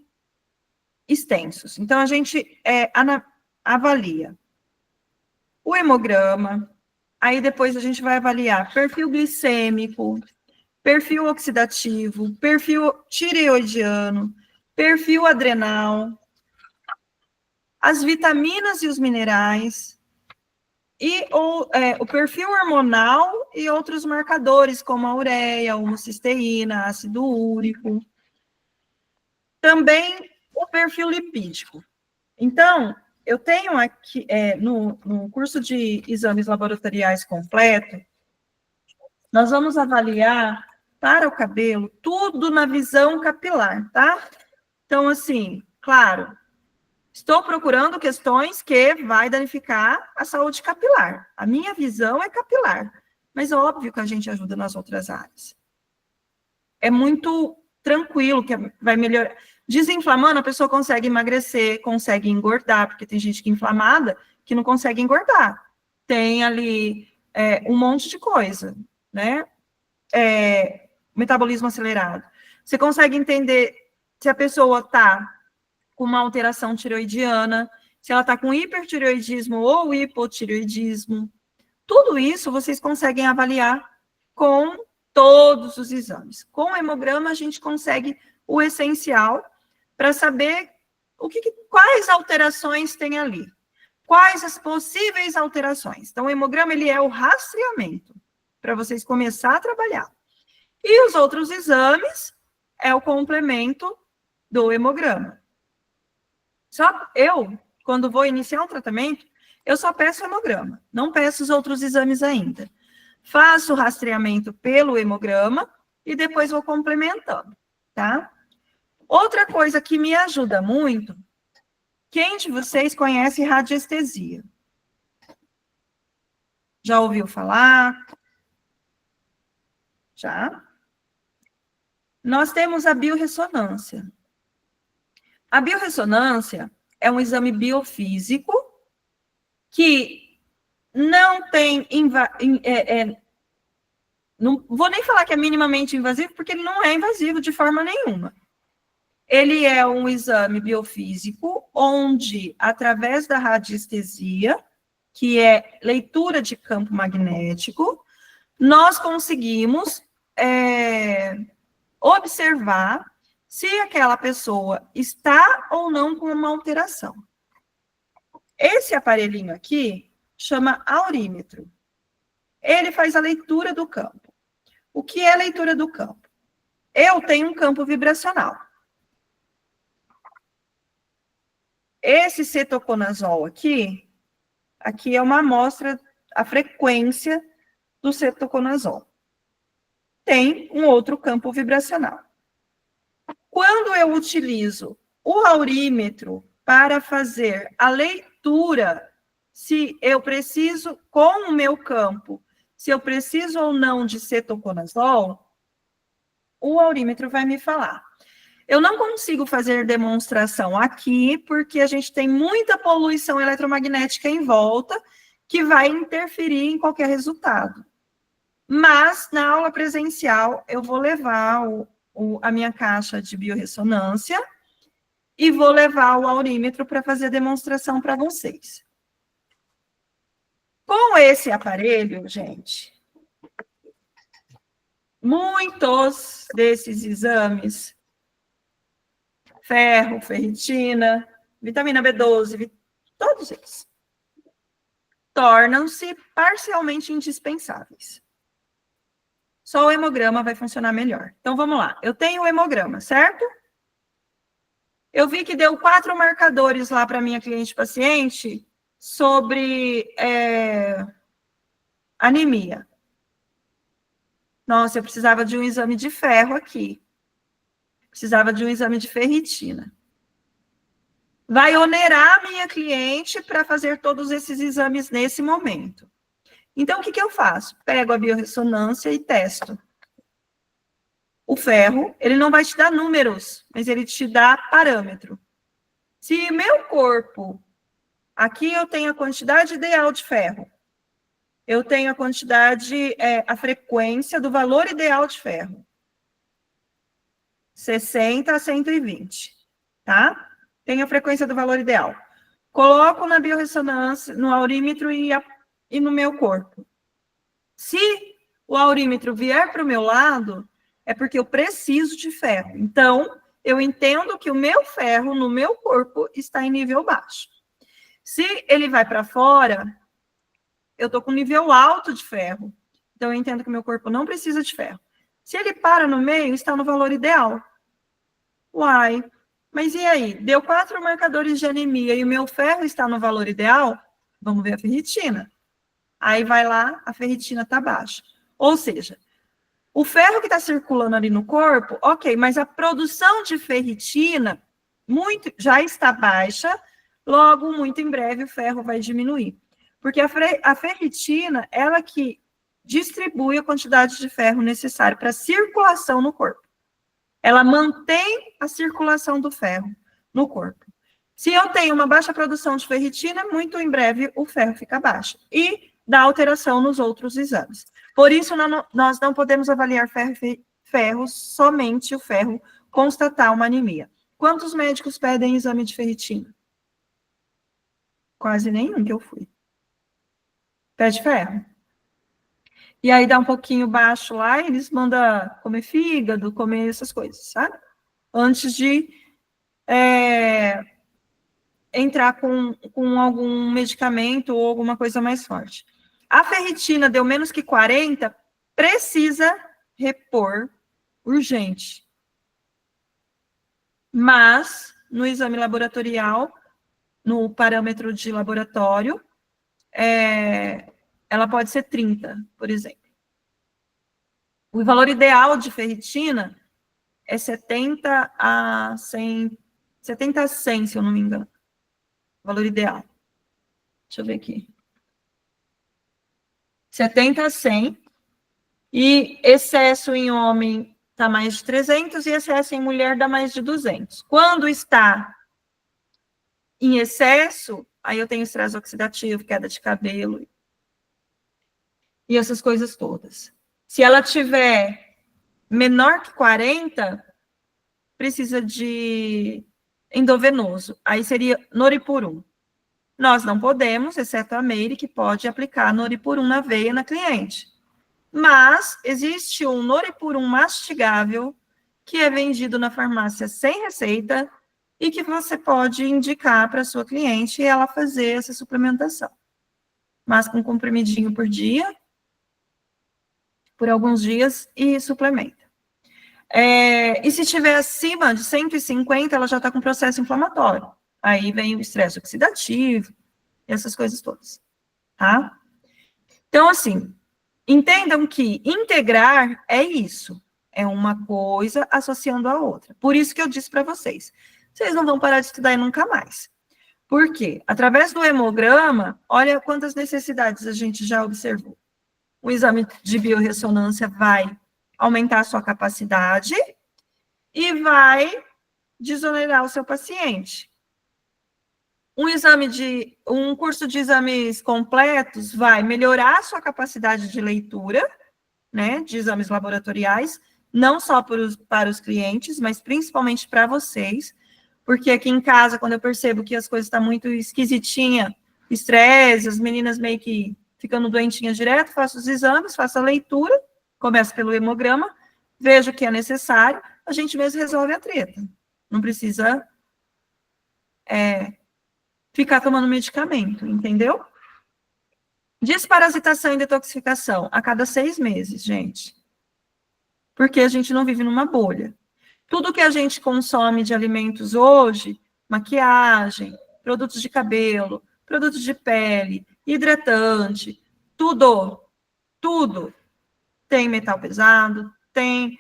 extensos. Então, a gente avalia o hemograma, aí depois a gente vai avaliar perfil glicêmico, perfil oxidativo, perfil tireoidiano, perfil adrenal, as vitaminas e os minerais, e o perfil hormonal e outros marcadores, como a ureia, a homocisteína, ácido úrico. Também o perfil lipídico. Então, eu tenho aqui, no curso de exames laboratoriais completo, nós vamos avaliar para o cabelo tudo na visão capilar, tá? Então, assim, claro, estou procurando questões que vai danificar a saúde capilar. A minha visão é capilar, mas é óbvio que a gente ajuda nas outras áreas. É muito tranquilo, que vai melhorar. Desinflamando, a pessoa consegue emagrecer, consegue engordar, porque tem gente que é inflamada que não consegue engordar. Tem ali um monte de coisa, né? Metabolismo acelerado. Você consegue entender se a pessoa está com uma alteração tireoidiana, se ela está com hipertireoidismo ou hipotireoidismo. Tudo isso vocês conseguem avaliar com todos os exames. Com o hemograma, a gente consegue o essencial para saber quais alterações tem ali. Quais as possíveis alterações. Então, o hemograma, ele é o rastreamento para vocês começar a trabalhar. E os outros exames é o complemento do hemograma. Só eu, quando vou iniciar um tratamento, eu só peço hemograma, não peço os outros exames ainda. Faço o rastreamento pelo hemograma e depois vou complementando, tá? Outra coisa que me ajuda muito, quem de vocês conhece radiestesia? Já ouviu falar? Já? Nós temos a biorressonância. A biorressonância é um exame biofísico que não tem... não vou nem falar que é minimamente invasivo, porque ele não é invasivo de forma nenhuma. Ele é um exame biofísico onde, através da radiestesia, que é leitura de campo magnético, nós conseguimos observar se aquela pessoa está ou não com uma alteração. Esse aparelhinho aqui chama aurímetro. Ele faz a leitura do campo. O que é leitura do campo? Eu tenho um campo vibracional. Esse cetoconazol aqui é uma amostra, a frequência do cetoconazol. Tem um outro campo vibracional. Quando eu utilizo o aurímetro para fazer a leitura, se eu preciso, com o meu campo, se eu preciso ou não de cetoconazol, o aurímetro vai me falar. Eu não consigo fazer demonstração aqui, porque a gente tem muita poluição eletromagnética em volta, que vai interferir em qualquer resultado. Mas, na aula presencial, eu vou levar a minha caixa de biorressonância e vou levar o aurímetro para fazer a demonstração para vocês. Com esse aparelho, gente, muitos desses exames, ferro, ferritina, vitamina B12, todos eles, tornam-se parcialmente indispensáveis. Só o hemograma vai funcionar melhor. Então, vamos lá. Eu tenho o hemograma, certo? Eu vi que deu 4 marcadores lá para minha cliente paciente sobre anemia. Nossa, eu precisava de um exame de ferro aqui. Precisava de um exame de ferritina. Vai onerar a minha cliente para fazer todos esses exames nesse momento. Então, o que eu faço? Pego a biorressonância e testo. O ferro, ele não vai te dar números, mas ele te dá parâmetro. Se meu corpo, aqui eu tenho a quantidade ideal de ferro, eu tenho a quantidade, a frequência do valor ideal de ferro. 60 a 120, tá? Tenho a frequência do valor ideal. Coloco na biorressonância, no aurímetro e no meu corpo. Se o aurímetro vier para o meu lado, é porque eu preciso de ferro. Então, eu entendo que o meu ferro no meu corpo está em nível baixo. Se ele vai para fora, eu estou com nível alto de ferro. Então, eu entendo que o meu corpo não precisa de ferro. Se ele para no meio, está no valor ideal. Uai, mas e aí? Deu 4 marcadores de anemia e o meu ferro está no valor ideal? Vamos ver a ferritina. Aí vai lá, a ferritina está baixa. Ou seja, o ferro que está circulando ali no corpo, ok, mas a produção de ferritina já está baixa, logo, muito em breve, o ferro vai diminuir. Porque a ferritina, ela que distribui a quantidade de ferro necessária para a circulação no corpo. Ela mantém a circulação do ferro no corpo. Se eu tenho uma baixa produção de ferritina, muito em breve o ferro fica baixo. E dá alteração nos outros exames. Por isso, nós não podemos avaliar ferro, somente o ferro, constatar uma anemia. Quantos médicos pedem exame de ferritina? Quase nenhum que eu fui. Pede ferro. E aí dá um pouquinho baixo lá, e eles mandam comer fígado, comer essas coisas, sabe? Antes de entrar com algum medicamento ou alguma coisa mais forte. A ferritina deu menos que 40, precisa repor urgente. Mas, no exame laboratorial, no parâmetro de laboratório, ela pode ser 30, por exemplo. O valor ideal de ferritina é 70 a 100, 70 a 100, se eu não me engano. Valor ideal. Deixa eu ver aqui. 70 a 100, e excesso em homem está mais de 300 e excesso em mulher dá mais de 200. Quando está em excesso, aí eu tenho estresse oxidativo, queda de cabelo e essas coisas todas. Se ela tiver menor que 40, precisa de endovenoso. Aí seria Noripurum. Nós não podemos, exceto a Meire, que pode aplicar Noripurum na veia na cliente. Mas existe um Noripurum mastigável que é vendido na farmácia sem receita e que você pode indicar para a sua cliente e ela fazer essa suplementação. Mas com um comprimidinho por dia, por alguns dias, e suplementa. E se estiver acima de 150, ela já está com processo inflamatório. Aí vem o estresse oxidativo, essas coisas todas, tá? Então, assim, entendam que integrar é isso. É uma coisa associando a outra. Por isso que eu disse para vocês, vocês não vão parar de estudar nunca mais. Por quê? Através do hemograma, olha quantas necessidades a gente já observou. O exame de biorressonância vai aumentar a sua capacidade e vai desonerar o seu paciente. Um curso de exames completos vai melhorar a sua capacidade de leitura, né, de exames laboratoriais, não só para os clientes, mas principalmente para vocês, porque aqui em casa, quando eu percebo que as coisas estão muito esquisitinhas, estresse, as meninas meio que ficando doentinhas direto, faço os exames, faço a leitura, começo pelo hemograma, vejo o que é necessário, a gente mesmo resolve a treta. Não precisa ficar tomando medicamento, entendeu? Desparasitação e detoxificação a cada 6 meses, gente. Porque a gente não vive numa bolha. Tudo que a gente consome de alimentos hoje, maquiagem, produtos de cabelo, produtos de pele, hidratante, tudo tem metal pesado, tem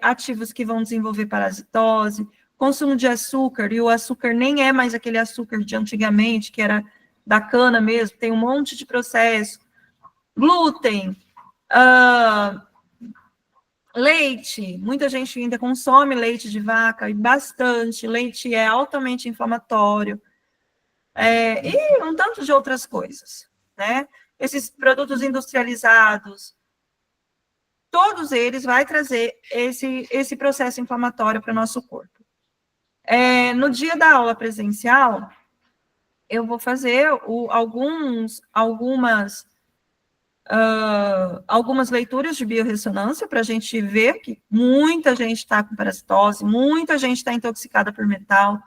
ativos que vão desenvolver parasitose, consumo de açúcar, e o açúcar nem é mais aquele açúcar de antigamente, que era da cana mesmo, tem um monte de processo, glúten, leite, muita gente ainda consome leite de vaca, e bastante, leite é altamente inflamatório, e um tanto de outras coisas, né? Esses produtos industrializados, todos eles vão trazer esse processo inflamatório para o nosso corpo. No dia da aula presencial, eu vou fazer algumas leituras de biorressonância para a gente ver que muita gente está com parasitose, muita gente está intoxicada por metal.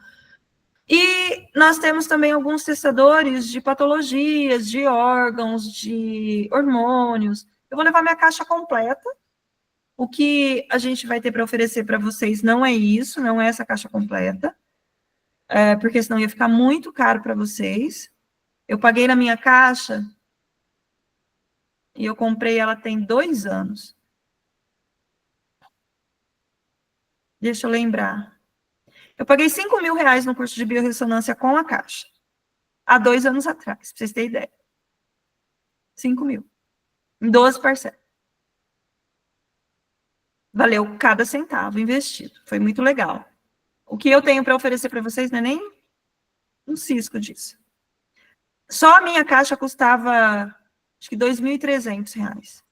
E nós temos também alguns testadores de patologias, de órgãos, de hormônios. Eu vou levar minha caixa completa. O que a gente vai ter para oferecer para vocês não é isso, não é essa caixa completa, porque senão ia ficar muito caro para vocês. Eu paguei na minha caixa e eu comprei ela tem 2 anos. Deixa eu lembrar. Eu paguei R$5.000 no curso de biorressonância com a caixa. Há 2 anos atrás, para vocês terem ideia. 5.000. Em 12 parcelas. Valeu cada centavo investido. Foi muito legal. O que eu tenho para oferecer para vocês não é nem um cisco disso. Só a minha caixa custava, acho que R$2.300.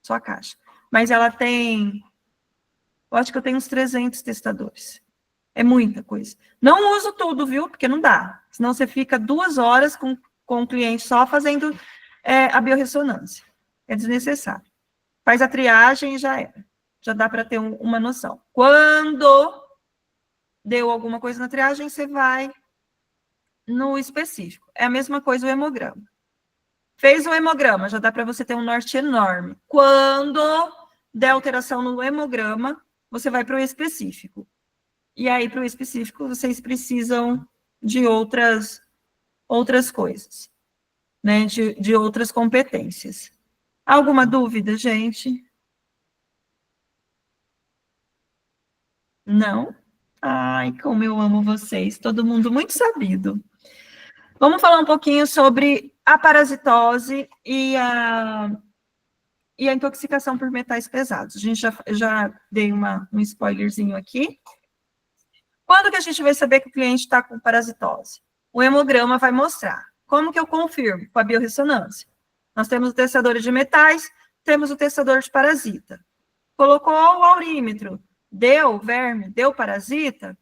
Só a caixa. Mas ela tem, eu acho que eu tenho uns 300 testadores. É muita coisa. Não uso tudo, viu? Porque não dá. Senão você fica 2 horas com o cliente só fazendo a biorressonância. É desnecessário. Faz a triagem e já era. Já dá para ter uma noção. Quando deu alguma coisa na triagem, você vai no específico. É a mesma coisa o hemograma. Fez o hemograma, já dá para você ter um norte enorme. Quando der alteração no hemograma, você vai para o específico. E aí, para o específico, vocês precisam de outras coisas, né? De outras competências. Alguma dúvida, gente? Não? Ai, como eu amo vocês. Todo mundo muito sabido. Vamos falar um pouquinho sobre a parasitose e a intoxicação por metais pesados. A gente já dei um spoilerzinho aqui. Quando que a gente vai saber que o cliente está com parasitose? O hemograma vai mostrar. Como que eu confirmo? Com a biorressonância. Nós temos o testador de metais, temos o testador de parasita. Colocou o aurímetro, deu verme, deu parasita?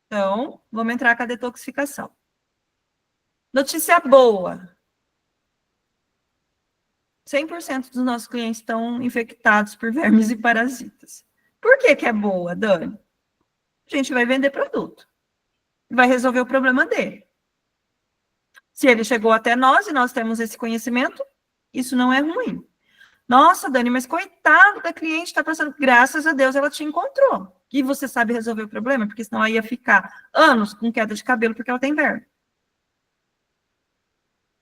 Então, vamos entrar com a detoxificação. Notícia boa. 100% dos nossos clientes estão infectados por vermes e parasitas. Por que que é boa, Dani? A gente vai vender produto. Vai resolver o problema dele. Se ele chegou até nós e nós temos esse conhecimento, isso não é ruim. Nossa, Dani, mas coitado da cliente, está passando. Graças a Deus ela te encontrou. E você sabe resolver o problema, porque senão ela ia ficar anos com queda de cabelo porque ela tem verme.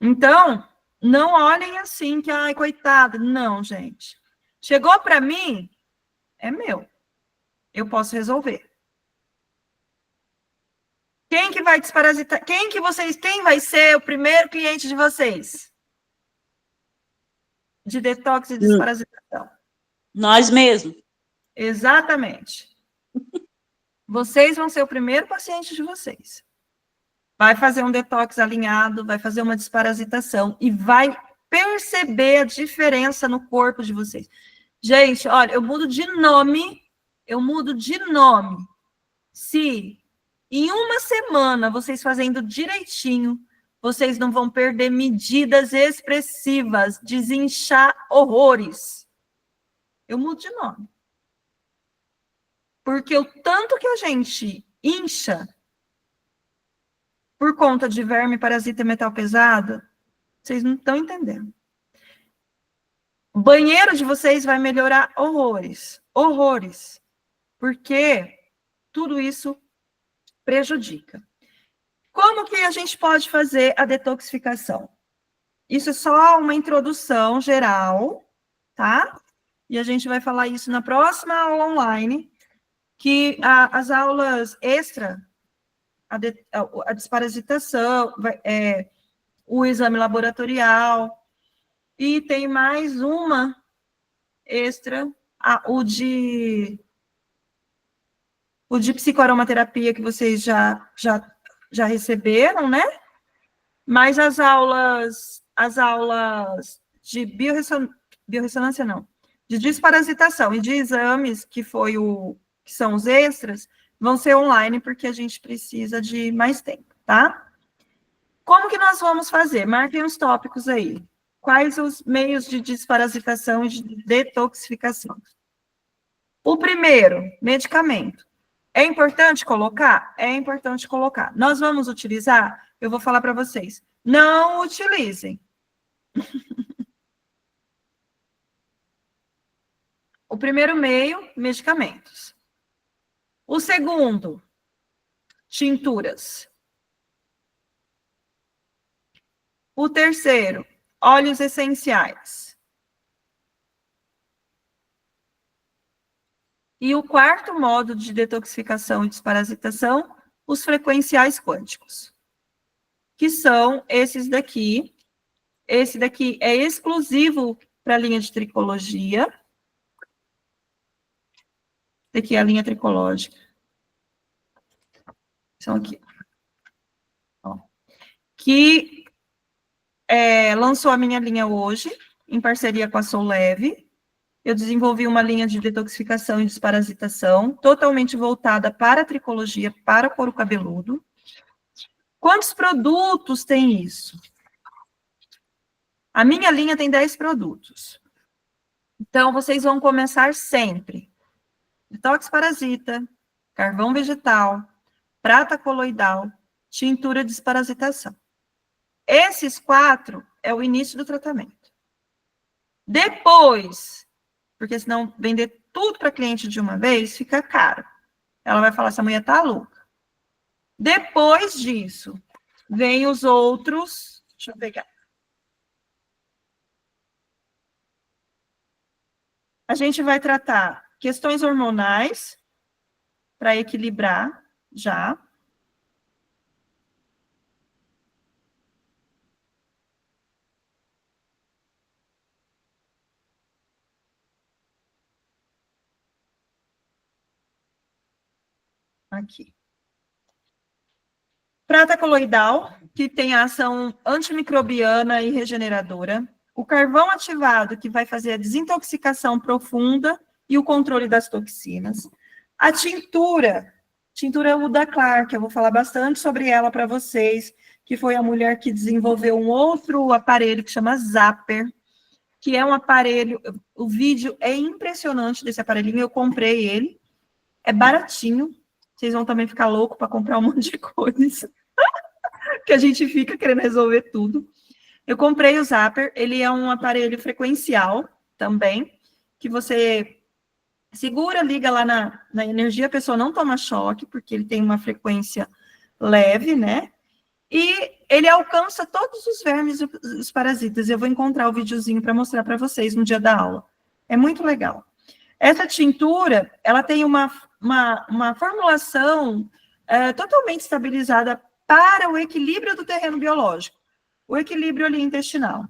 Então, não olhem assim que, ai, coitada. Não, gente. Chegou para mim, é meu. Eu posso resolver. Quem que vai desparasitar? Quem vai ser o primeiro cliente de vocês? De detox e desparasitação. Nós mesmos. Exatamente. Vocês vão ser o primeiro paciente de vocês. Vai fazer um detox alinhado, vai fazer uma desparasitação e vai perceber a diferença no corpo de vocês. Gente, olha, eu mudo de nome. Se em uma semana vocês fazendo direitinho, vocês não vão perder medidas expressivas, desinchar horrores. Eu mudo de nome. Porque o tanto que a gente incha por conta de verme, parasita e metal pesado, vocês não estão entendendo. O banheiro de vocês vai melhorar horrores. Horrores. Porque tudo isso prejudica. Como que a gente pode fazer a detoxificação? Isso é só uma introdução geral, tá? E a gente vai falar isso na próxima aula online, que as aulas extra, a desparasitação, o exame laboratorial, e tem mais uma extra, o de psicoaromaterapia que vocês já receberam, né? Mas as aulas de biorressonância não, de desparasitação e de exames, que são os extras, vão ser online, porque a gente precisa de mais tempo, tá? Como que nós vamos fazer? Marquem os tópicos aí. Quais os meios de desparasitação e de detoxificação? O primeiro, medicamento. É importante colocar? É importante colocar. Nós vamos utilizar? Eu vou falar para vocês. Não utilizem. O primeiro meio, medicamentos. O segundo, tinturas. O terceiro, óleos essenciais. E o quarto modo de detoxificação e desparasitação, os frequenciais quânticos, que são esses daqui. Esse daqui é exclusivo para a linha de tricologia. Aqui é a linha tricológica. São aqui. Ó. Que lançou a minha linha hoje, em parceria com a Souleve. Eu desenvolvi uma linha de detoxificação e desparasitação, totalmente voltada para a tricologia, para o couro cabeludo. Quantos produtos tem isso? A minha linha tem 10 produtos. Então, vocês vão começar sempre. Detox parasita, carvão vegetal, prata coloidal, tintura de desparasitação. Esses 4 é o início do tratamento. Depois, porque senão vender tudo para cliente de uma vez fica caro. Ela vai falar, essa mulher tá louca. Depois disso, vem os outros. Deixa eu pegar. A gente vai tratar questões hormonais para equilibrar já. Aqui. Prata coloidal, que tem a ação antimicrobiana e regeneradora. O carvão ativado, que vai fazer a desintoxicação profunda e o controle das toxinas. A tintura Uda Clark, eu vou falar bastante sobre ela para vocês, que foi a mulher que desenvolveu um outro aparelho que chama Zapper, que é um aparelho, o vídeo é impressionante desse aparelhinho, eu comprei ele, é baratinho, vocês vão também ficar loucos para comprar um monte de coisa, que a gente fica querendo resolver tudo. Eu comprei o Zapper, ele é um aparelho frequencial também, que você segura, liga lá na energia, a pessoa não toma choque, porque ele tem uma frequência leve, né? E ele alcança todos os vermes e os parasitas. Eu vou encontrar o videozinho para mostrar para vocês no dia da aula. É muito legal. Essa tintura, ela tem uma formulação totalmente estabilizada para o equilíbrio do terreno biológico, o equilíbrio ali intestinal.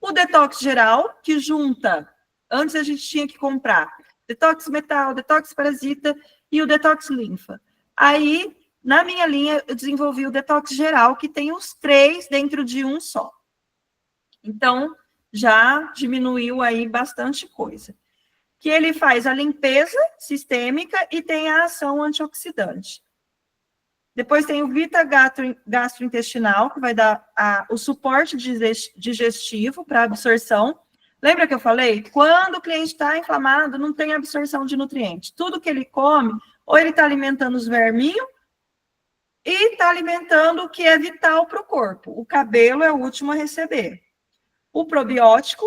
O detox geral, que junta, antes a gente tinha que comprar detox metal, detox parasita e o detox linfa. Aí, na minha linha, eu desenvolvi o detox geral, que tem os 3 dentro de um só. Então, já diminuiu aí bastante coisa. Que ele faz a limpeza sistêmica e tem a ação antioxidante. Depois tem o Vita gastrointestinal, que vai dar o suporte digestivo para absorção. Lembra que eu falei? Quando o cliente está inflamado, não tem absorção de nutrientes. Tudo que ele come, ou ele está alimentando os verminhos, e está alimentando o que é vital para o corpo. O cabelo é o último a receber. O probiótico,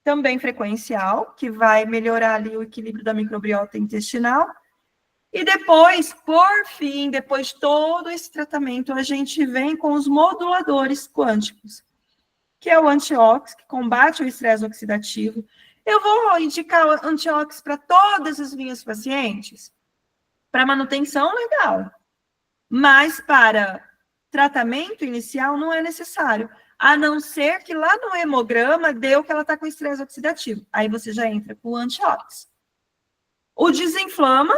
também frequencial, que vai melhorar ali o equilíbrio da microbiota intestinal. E depois, por fim, depois de todo esse tratamento, a gente vem com os moduladores quânticos, que é o antiox, que combate o estresse oxidativo. Eu vou indicar o antiox para todas as minhas pacientes, para manutenção legal, mas para tratamento inicial não é necessário, a não ser que lá no hemograma deu que ela está com estresse oxidativo. Aí você já entra com o antiox. O desinflama,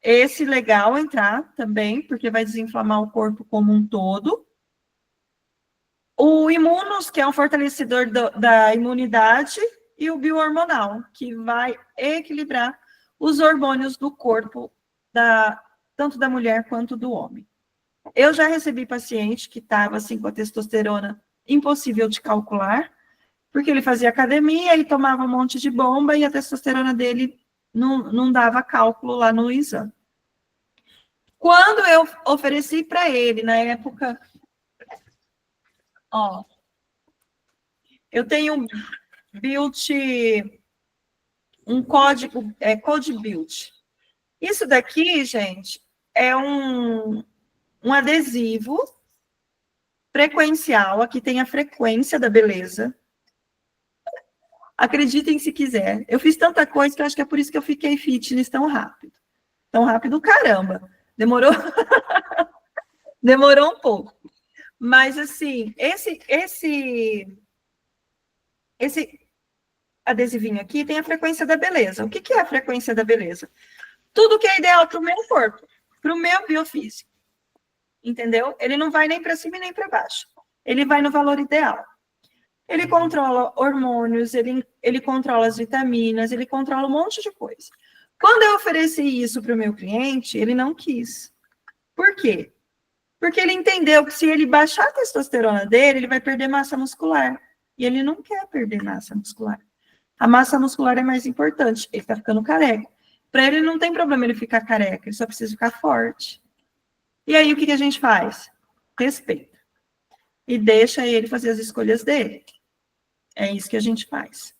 esse legal entrar também, porque vai desinflamar o corpo como um todo. O imunos, que é um fortalecedor da imunidade, e o biohormonal, que vai equilibrar os hormônios do corpo, tanto da mulher quanto do homem. Eu já recebi paciente que estava assim com a testosterona impossível de calcular, porque ele fazia academia e tomava um monte de bomba e a testosterona dele não dava cálculo lá no exame. Quando eu ofereci para ele, na época, ó, eu tenho um código, Code Build. Isso daqui, gente, é um adesivo frequencial, aqui tem a frequência da beleza. Acreditem se quiser. Eu fiz tanta coisa que eu acho que é por isso que eu fiquei fitness tão rápido. Tão rápido, caramba. Demorou? Demorou um pouco. Mas, assim, esse adesivinho aqui tem a frequência da beleza. O que é a frequência da beleza? Tudo que é ideal para o meu corpo, para o meu biofísico. Entendeu? Ele não vai nem para cima e nem para baixo. Ele vai no valor ideal. Ele controla hormônios, ele controla as vitaminas, ele controla um monte de coisa. Quando eu ofereci isso para o meu cliente, ele não quis. Por quê? Porque ele entendeu que se ele baixar a testosterona dele, ele vai perder massa muscular. E ele não quer perder massa muscular. A massa muscular é mais importante. Ele está ficando careca. Para ele não tem problema ele ficar careca, ele só precisa ficar forte. E aí o que a gente faz? Respeita. E deixa ele fazer as escolhas dele. É isso que a gente faz.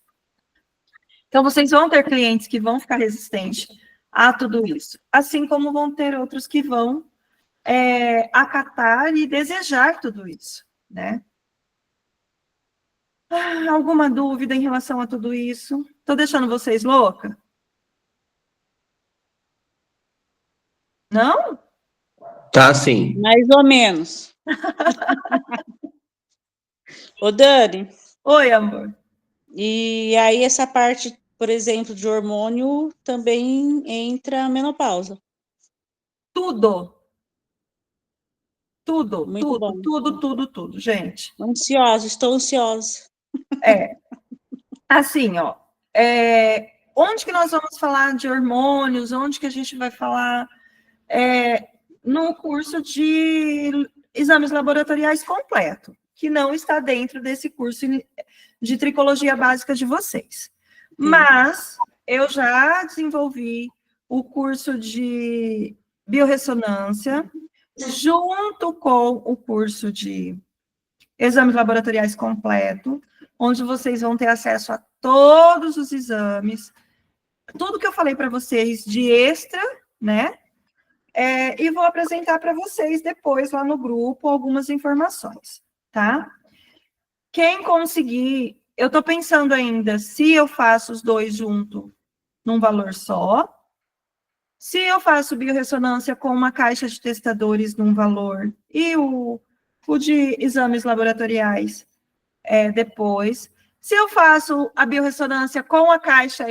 Então, vocês vão ter clientes que vão ficar resistentes a tudo isso. Assim como vão ter outros que vão acatar e desejar tudo isso, né? Alguma dúvida em relação a tudo isso? Estou deixando vocês louca? Não? Tá, sim. Mais ou menos. Ô, Dani. Oi, amor. E aí essa parte, por exemplo, de hormônio também entra a menopausa. tudo. Muito bom. Tudo, gente. Ansiosa, estou ansiosa. Assim, ó, onde que nós vamos falar de hormônios? Onde que a gente vai falar? No curso de exames laboratoriais completo, que não está dentro desse curso de tricologia básica de vocês. Mas eu já desenvolvi o curso de biorressonância, junto com o curso de exames laboratoriais completo, onde vocês vão ter acesso a todos os exames, tudo que eu falei para vocês de extra, né? E vou apresentar para vocês depois lá no grupo algumas informações, tá? Quem conseguir, eu estou pensando ainda se eu faço os dois junto num valor só, se eu faço biorressonância com uma caixa de testadores num valor e o de exames laboratoriais depois, se eu faço a biorressonância com a caixa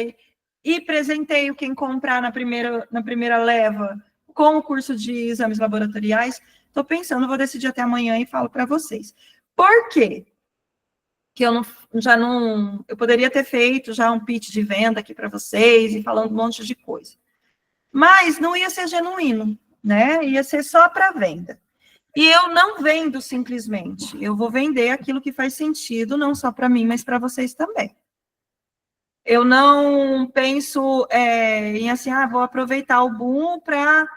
e presenteio quem comprar na primeira leva com o curso de exames laboratoriais, estou pensando, vou decidir até amanhã e falo para vocês. Por quê? Que eu poderia ter feito já um pitch de venda aqui para vocês e falando um monte de coisa. Mas não ia ser genuíno, né? Ia ser só para venda. E eu não vendo simplesmente, eu vou vender aquilo que faz sentido, não só para mim, mas para vocês também. Eu não penso em assim, vou aproveitar o boom para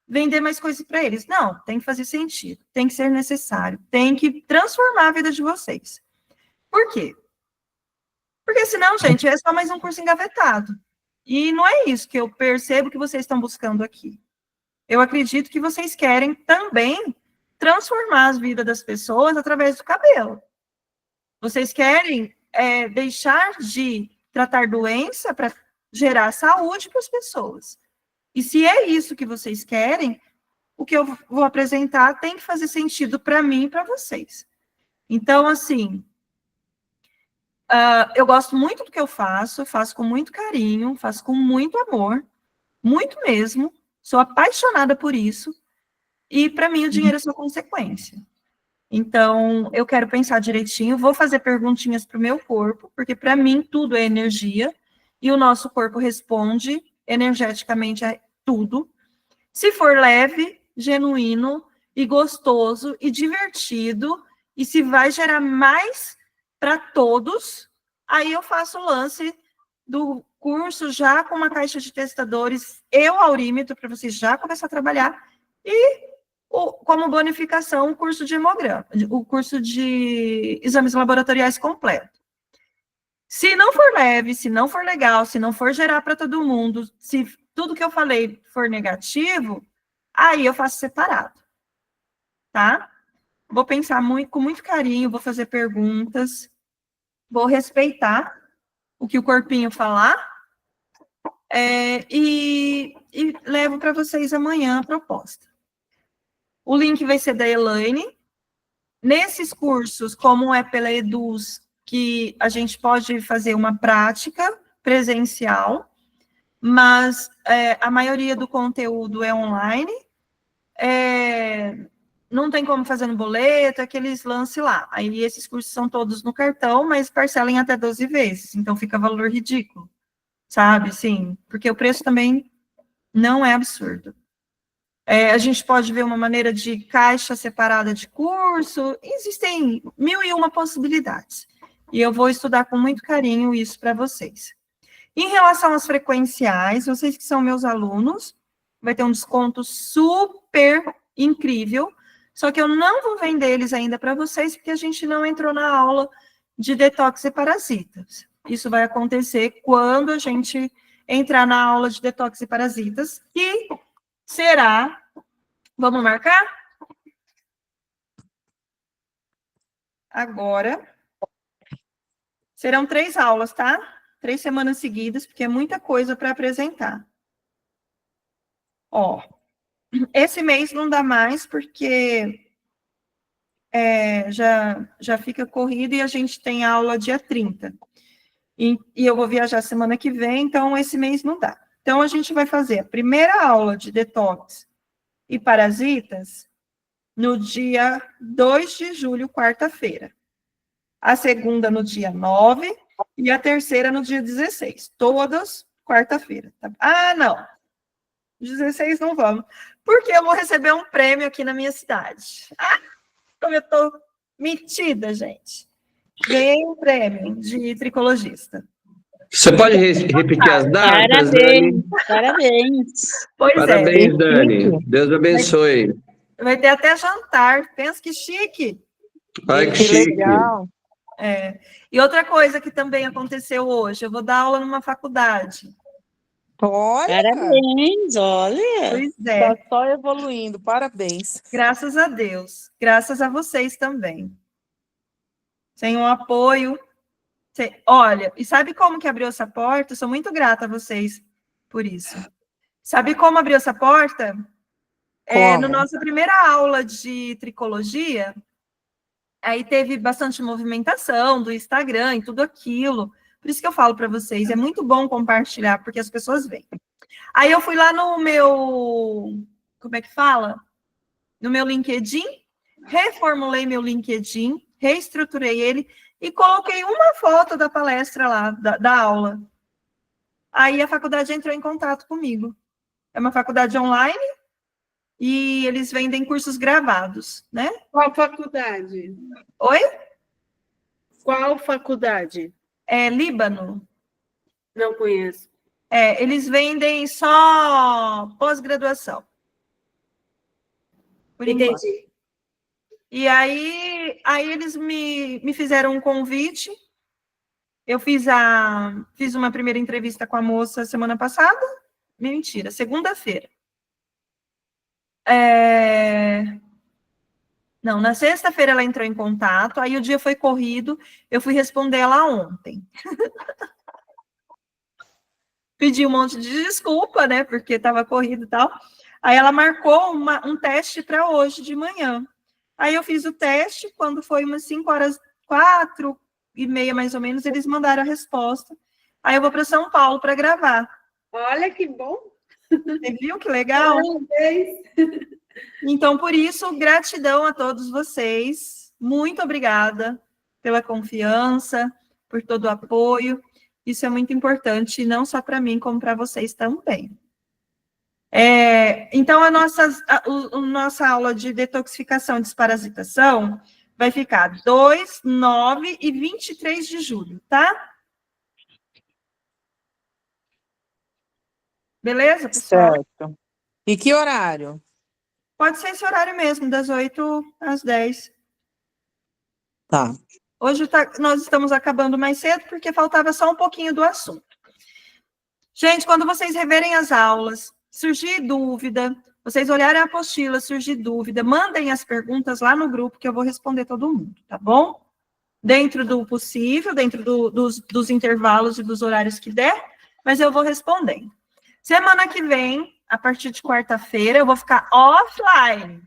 vender mais coisas para eles. Não, tem que fazer sentido, tem que ser necessário, tem que transformar a vida de vocês. Por quê? Porque senão, gente, é só mais um curso engavetado. E não é isso que eu percebo que vocês estão buscando aqui. Eu acredito que vocês querem também transformar as vidas das pessoas através do cabelo. Vocês querem deixar de tratar doença para gerar saúde para as pessoas. E se é isso que vocês querem, o que eu vou apresentar tem que fazer sentido para mim e para vocês. Então, assim, eu gosto muito do que eu faço com muito carinho, faço com muito amor, muito mesmo, sou apaixonada por isso, e para mim o dinheiro é só consequência. Então, eu quero pensar direitinho, vou fazer perguntinhas para o meu corpo, porque para mim tudo é energia, e o nosso corpo responde energeticamente a tudo. Se for leve, genuíno e gostoso e divertido, e se vai gerar mais para todos, aí eu faço o lance do curso já com uma caixa de testadores e o aurímetro para vocês já começar a trabalhar, e como bonificação o curso de hemograma, o curso de exames laboratoriais completo. Se não for leve, se não for legal, se não for gerar para todo mundo, se tudo que eu falei for negativo, aí eu faço separado, tá? Vou pensar com muito carinho, vou fazer perguntas, vou respeitar o que o corpinho falar, e levo para vocês amanhã a proposta. O link vai ser da Elaine. Nesses cursos, como é pela Eduz, que a gente pode fazer uma prática presencial, mas a maioria do conteúdo é online, não tem como fazer no boleto, aqueles lances lá. Aí esses cursos são todos no cartão, mas parcelem até 12 vezes, então fica valor ridículo, sabe? Sim, porque o preço também não é absurdo. A gente pode ver uma maneira de caixa separada de curso, existem 1001 possibilidades. E eu vou estudar com muito carinho isso para vocês. Em relação às frequenciais, vocês que são meus alunos, vai ter um desconto super incrível, só que eu não vou vender eles ainda para vocês, porque a gente não entrou na aula de detox e parasitas. Isso vai acontecer quando a gente entrar na aula de detox e parasitas, que será, vamos marcar? Agora, serão 3 aulas, tá? 3 semanas seguidas, porque é muita coisa para apresentar. Ó, esse mês não dá mais, porque já fica corrido e a gente tem aula dia 30. E eu vou viajar semana que vem, então esse mês não dá. Então, a gente vai fazer a primeira aula de detox e parasitas no dia 2 de julho, quarta-feira. A segunda no dia 9 e a terceira no dia 16. Todas quarta-feira. Tá? Ah, não. 16 não vamos. Porque eu vou receber um prêmio aqui na minha cidade. Ah, como eu tô metida, gente. Ganhei um prêmio de tricologista. Você pode repetir as datas, Dani? Parabéns. Pois Parabéns, Dani. Deus abençoe. Vai ter até jantar. Pensa que chique. Ai, que Que chique. legal. E outra coisa que também aconteceu hoje, eu vou dar aula numa faculdade. Olha, Parabéns, olha. Pois é, tá só evoluindo. Parabéns. graças a Deus. Graças a vocês também. Sem o apoio. Olha, e sabe como que abriu essa porta? Eu sou muito grata a vocês por isso. Sabe como abriu essa porta? Como? Na nossa primeira aula de tricologia, aí teve bastante movimentação do Instagram e tudo aquilo. Por isso que eu falo para vocês, é muito bom compartilhar, porque as pessoas veem. Aí eu fui lá no meu, como é que fala? No meu LinkedIn, reformulei meu LinkedIn, reestruturei ele e coloquei uma foto da palestra lá, da aula. Aí a faculdade entrou em contato comigo. É uma faculdade online e eles vendem cursos gravados, né? Qual faculdade? Oi? Qual faculdade? É Líbano. Não conheço. Eles vendem só pós-graduação. Por enquanto. Entendi. E aí eles me fizeram um convite. Eu fiz uma primeira entrevista com a moça semana passada. Mentira, segunda-feira. Não, na sexta-feira ela entrou em contato, aí o dia foi corrido, eu fui responder ela ontem. Pedi um monte de desculpa, né, porque estava corrido e tal. Aí ela marcou um teste para hoje de manhã. Aí eu fiz o teste, quando foi umas 5h, 4h30 mais ou menos, eles mandaram a resposta. Aí eu vou para São Paulo para gravar. Olha que bom. Você viu que legal? Parabéns. Então, por isso, gratidão a todos vocês. Muito obrigada pela confiança, por todo o apoio. Isso é muito importante, não só para mim, como para vocês também. Então, a nossa aula de detoxificação e desparasitação vai ficar 2, 9 e 23 de julho, tá? Beleza, pessoal? Certo. E que horário? Pode ser esse horário mesmo, das 8 às 10. Tá. Hoje nós estamos acabando mais cedo, porque faltava só um pouquinho do assunto. Gente, quando vocês reverem as aulas, surgir dúvida, vocês olharem a apostila, surgir dúvida, mandem as perguntas lá no grupo, que eu vou responder todo mundo, tá bom? Dentro do possível, dentro dos intervalos e dos horários que der, mas eu vou respondendo. Semana que vem, a partir de quarta-feira, eu vou ficar offline,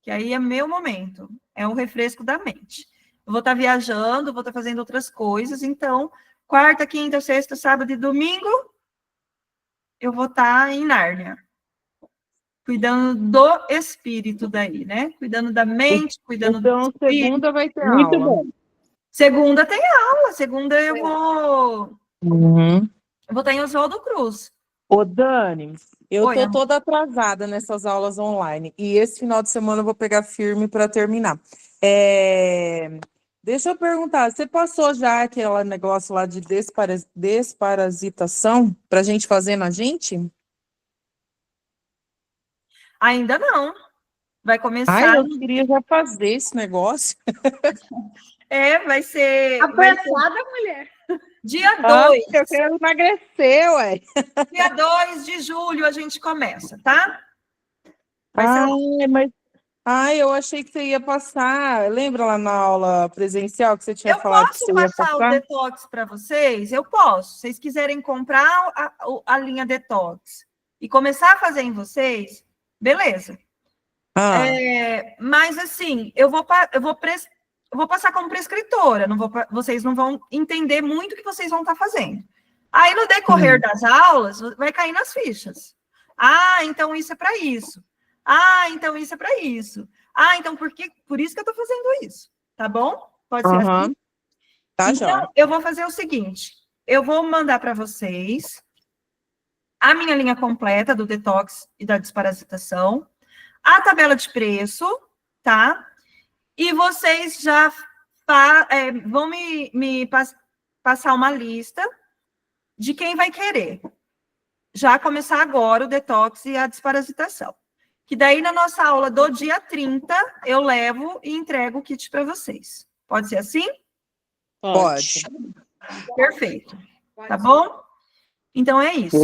que aí é meu momento, é um refresco da mente. Eu vou estar viajando, vou estar fazendo outras coisas, então, quarta, quinta, sexta, sábado e domingo, eu vou estar em Nárnia, cuidando do espírito daí, né? Cuidando da mente, cuidando do Então, espírito. segunda vai ter Muito aula. bom. Segunda tem aula, segunda eu vou estar em Oswaldo Cruz. Ô, Dani, eu Oi, tô amor. toda atrasada nessas aulas online. E esse final de semana eu vou pegar firme para terminar. Deixa eu perguntar, você passou já aquele negócio lá de desparasitação para a gente fazer na gente? Ainda não. Vai começar. Ai, eu queria já fazer esse negócio. Vai ser. Apressada, mulher. Dia 2. Eu quero emagrecer, ué. Dia 2 de julho a gente começa, tá? Vai ser eu achei que você ia passar. Lembra lá na aula presencial que você tinha Eu falado que posso você ia passar o passar? detox para vocês? Eu posso. Se vocês quiserem comprar a linha detox e começar a fazer em vocês, beleza. Mas assim, eu vou passar como prescritora. Vocês não vão entender muito o que vocês vão estar fazendo. Aí no decorrer das aulas vai cair nas fichas. Então isso é para isso. Ah, então isso é para isso. Ah, então por isso que eu estou fazendo isso. Tá bom? Pode ser Aham. assim? Tá, Então, joia. eu vou fazer o seguinte. Eu vou mandar para vocês a minha linha completa do detox e da desparasitação, a tabela de preço, tá? E vocês já vão passar uma lista de quem vai querer. Já começar agora o detox e a desparasitação. Que daí, na nossa aula do dia 30, eu levo e entrego o kit para vocês. Pode ser assim? Pode. Perfeito. Tá bom? Então, é isso.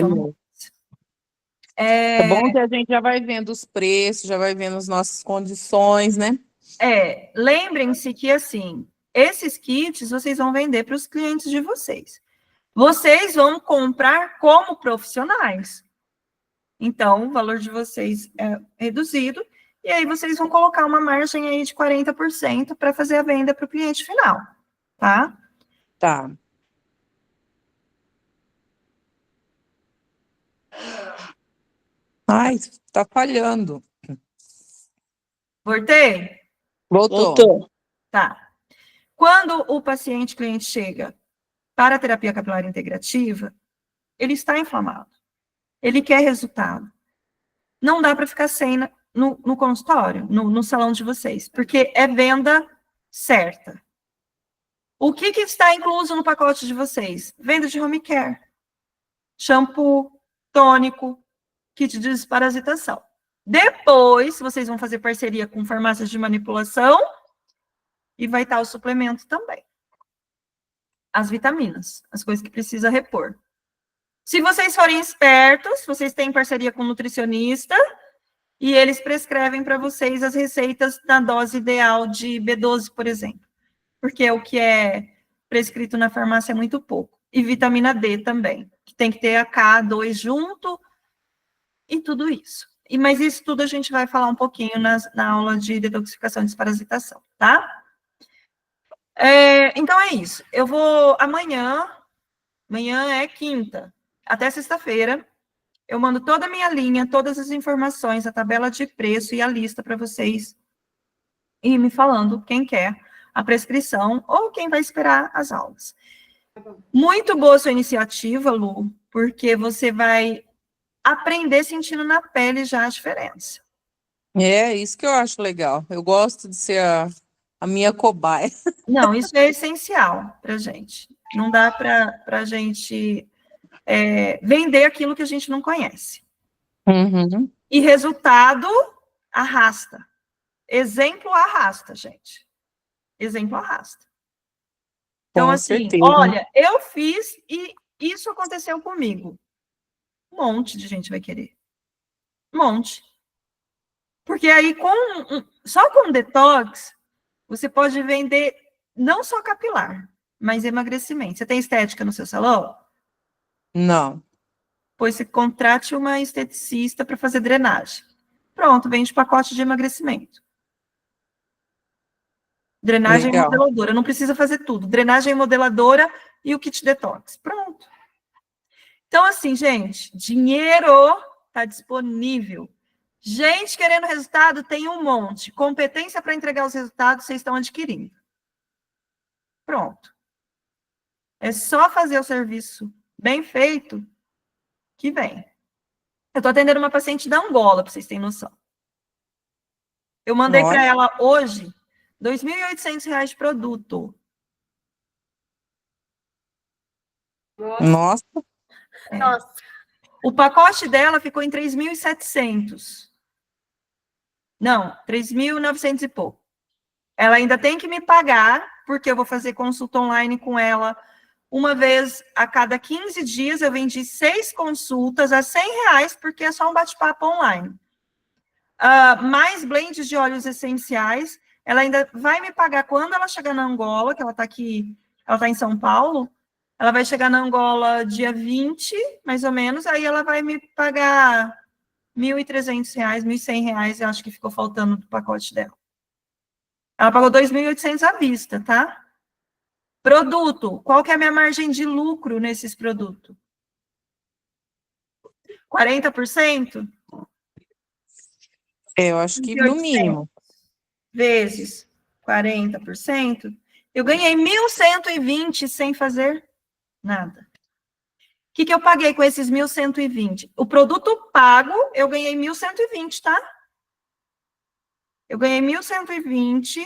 É bom que a gente já vai vendo os preços, já vai vendo as nossas condições, né? Lembrem-se que, assim, esses kits vocês vão vender para os clientes de vocês. Vocês vão comprar como profissionais. Então, o valor de vocês é reduzido, e aí vocês vão colocar uma margem aí de 40% para fazer a venda para o cliente final, tá? Tá. Ai, tá falhando. Voltei? Voltou. Tá. Quando o paciente cliente chega para a terapia capilar integrativa, ele está inflamado. Ele quer resultado. Não dá para ficar sem no consultório, no salão de vocês, porque é venda certa. O que está incluso no pacote de vocês? Venda de home care. Shampoo, tônico, kit de desparasitação. Depois, vocês vão fazer parceria com farmácias de manipulação e vai estar o suplemento também. As vitaminas, as coisas que precisa repor. Se vocês forem espertos, vocês têm parceria com nutricionista e eles prescrevem para vocês as receitas na dose ideal de B12, por exemplo. Porque o que é prescrito na farmácia é muito pouco. E vitamina D também, que tem que ter a K2 junto e tudo isso. Mas isso tudo a gente vai falar um pouquinho na aula de detoxificação e desparasitação, tá? Então é isso. Eu vou amanhã é quinta, até sexta-feira, eu mando toda a minha linha, todas as informações, a tabela de preço e a lista para vocês ir me falando quem quer a prescrição ou quem vai esperar as aulas. Muito boa sua iniciativa, Lu, porque você vai aprender sentindo na pele já a diferença. É, isso que eu acho legal. Eu gosto de ser a minha cobaia. Não, isso é essencial para a gente. Não dá para a gente vender aquilo que a gente não conhece. Uhum. E resultado arrasta. Exemplo arrasta, gente. Exemplo arrasta. Então, Com assim, certeza. olha, eu fiz e isso aconteceu comigo. Um monte de gente vai querer. Um monte. Porque aí, só com detox, você pode vender não só capilar, mas emagrecimento. Você tem estética no seu salão? Não. Pois você contrate uma esteticista para fazer drenagem. Pronto, vende pacote de emagrecimento. Drenagem Legal. modeladora, não precisa fazer tudo. Drenagem modeladora e o kit detox. Pronto. Então, assim, gente, dinheiro está disponível. Gente querendo resultado, tem um monte. Competência para entregar os resultados, vocês estão adquirindo. Pronto. É só fazer o serviço bem feito que vem. Eu estou atendendo uma paciente da Angola, para vocês terem noção. Eu mandei para ela hoje R$ 2.800 de produto. Nossa. Nossa. O pacote dela ficou em 3.700. Não, 3.900 e pouco. Ela ainda tem que me pagar, porque eu vou fazer consulta online com ela uma vez a cada 15 dias. Eu vendi 6 consultas a R$100, porque é só um bate-papo online. Mais blends de óleos essenciais. Ela ainda vai me pagar quando ela chegar na Angola, que ela está aqui, ela está em São Paulo. Ela vai chegar na Angola dia 20, mais ou menos, aí ela vai me pagar R$1.300, R$1.100, eu acho que ficou faltando do pacote dela. Ela pagou 2.800 à vista, tá? Produto, qual que é a minha margem de lucro nesses produtos? 40%? Eu acho que no mínimo. Vezes 40%, eu ganhei 1.120 sem fazer nada. O que eu paguei com esses 1.120? O produto pago, eu ganhei 1.120, tá? Eu ganhei 1.120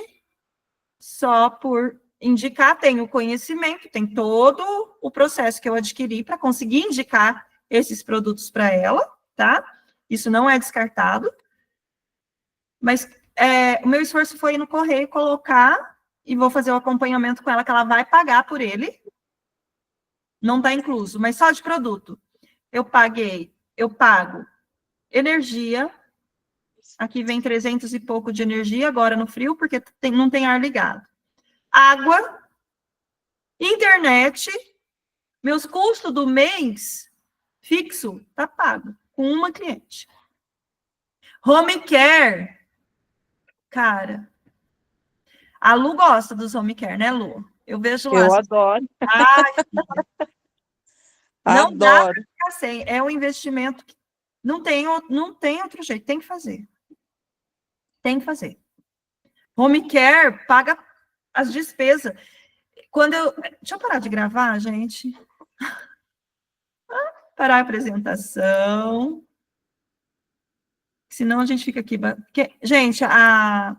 só por indicar, tem o conhecimento, tem todo o processo que eu adquiri para conseguir indicar esses produtos para ela, tá? Isso não é descartado. Mas o meu esforço foi ir no correio colocar e vou fazer o acompanhamento com ela, que ela vai pagar por ele. Não está incluso, mas só de produto. Eu pago energia. Aqui vem 300 e pouco de energia, agora no frio, porque não tem ar ligado. Água, internet, meus custos do mês fixo, tá pago, com uma cliente. Home care, cara, a Lu gosta dos home care, né, Lu? Eu vejo lá. Eu adoro. Ai, não Adoro. dá para ficar sem, é um investimento que não tem outro jeito, tem que fazer. Tem que fazer. Home care paga as despesas. Deixa eu parar de gravar, gente. Parar a apresentação. Senão a gente fica aqui. Gente, a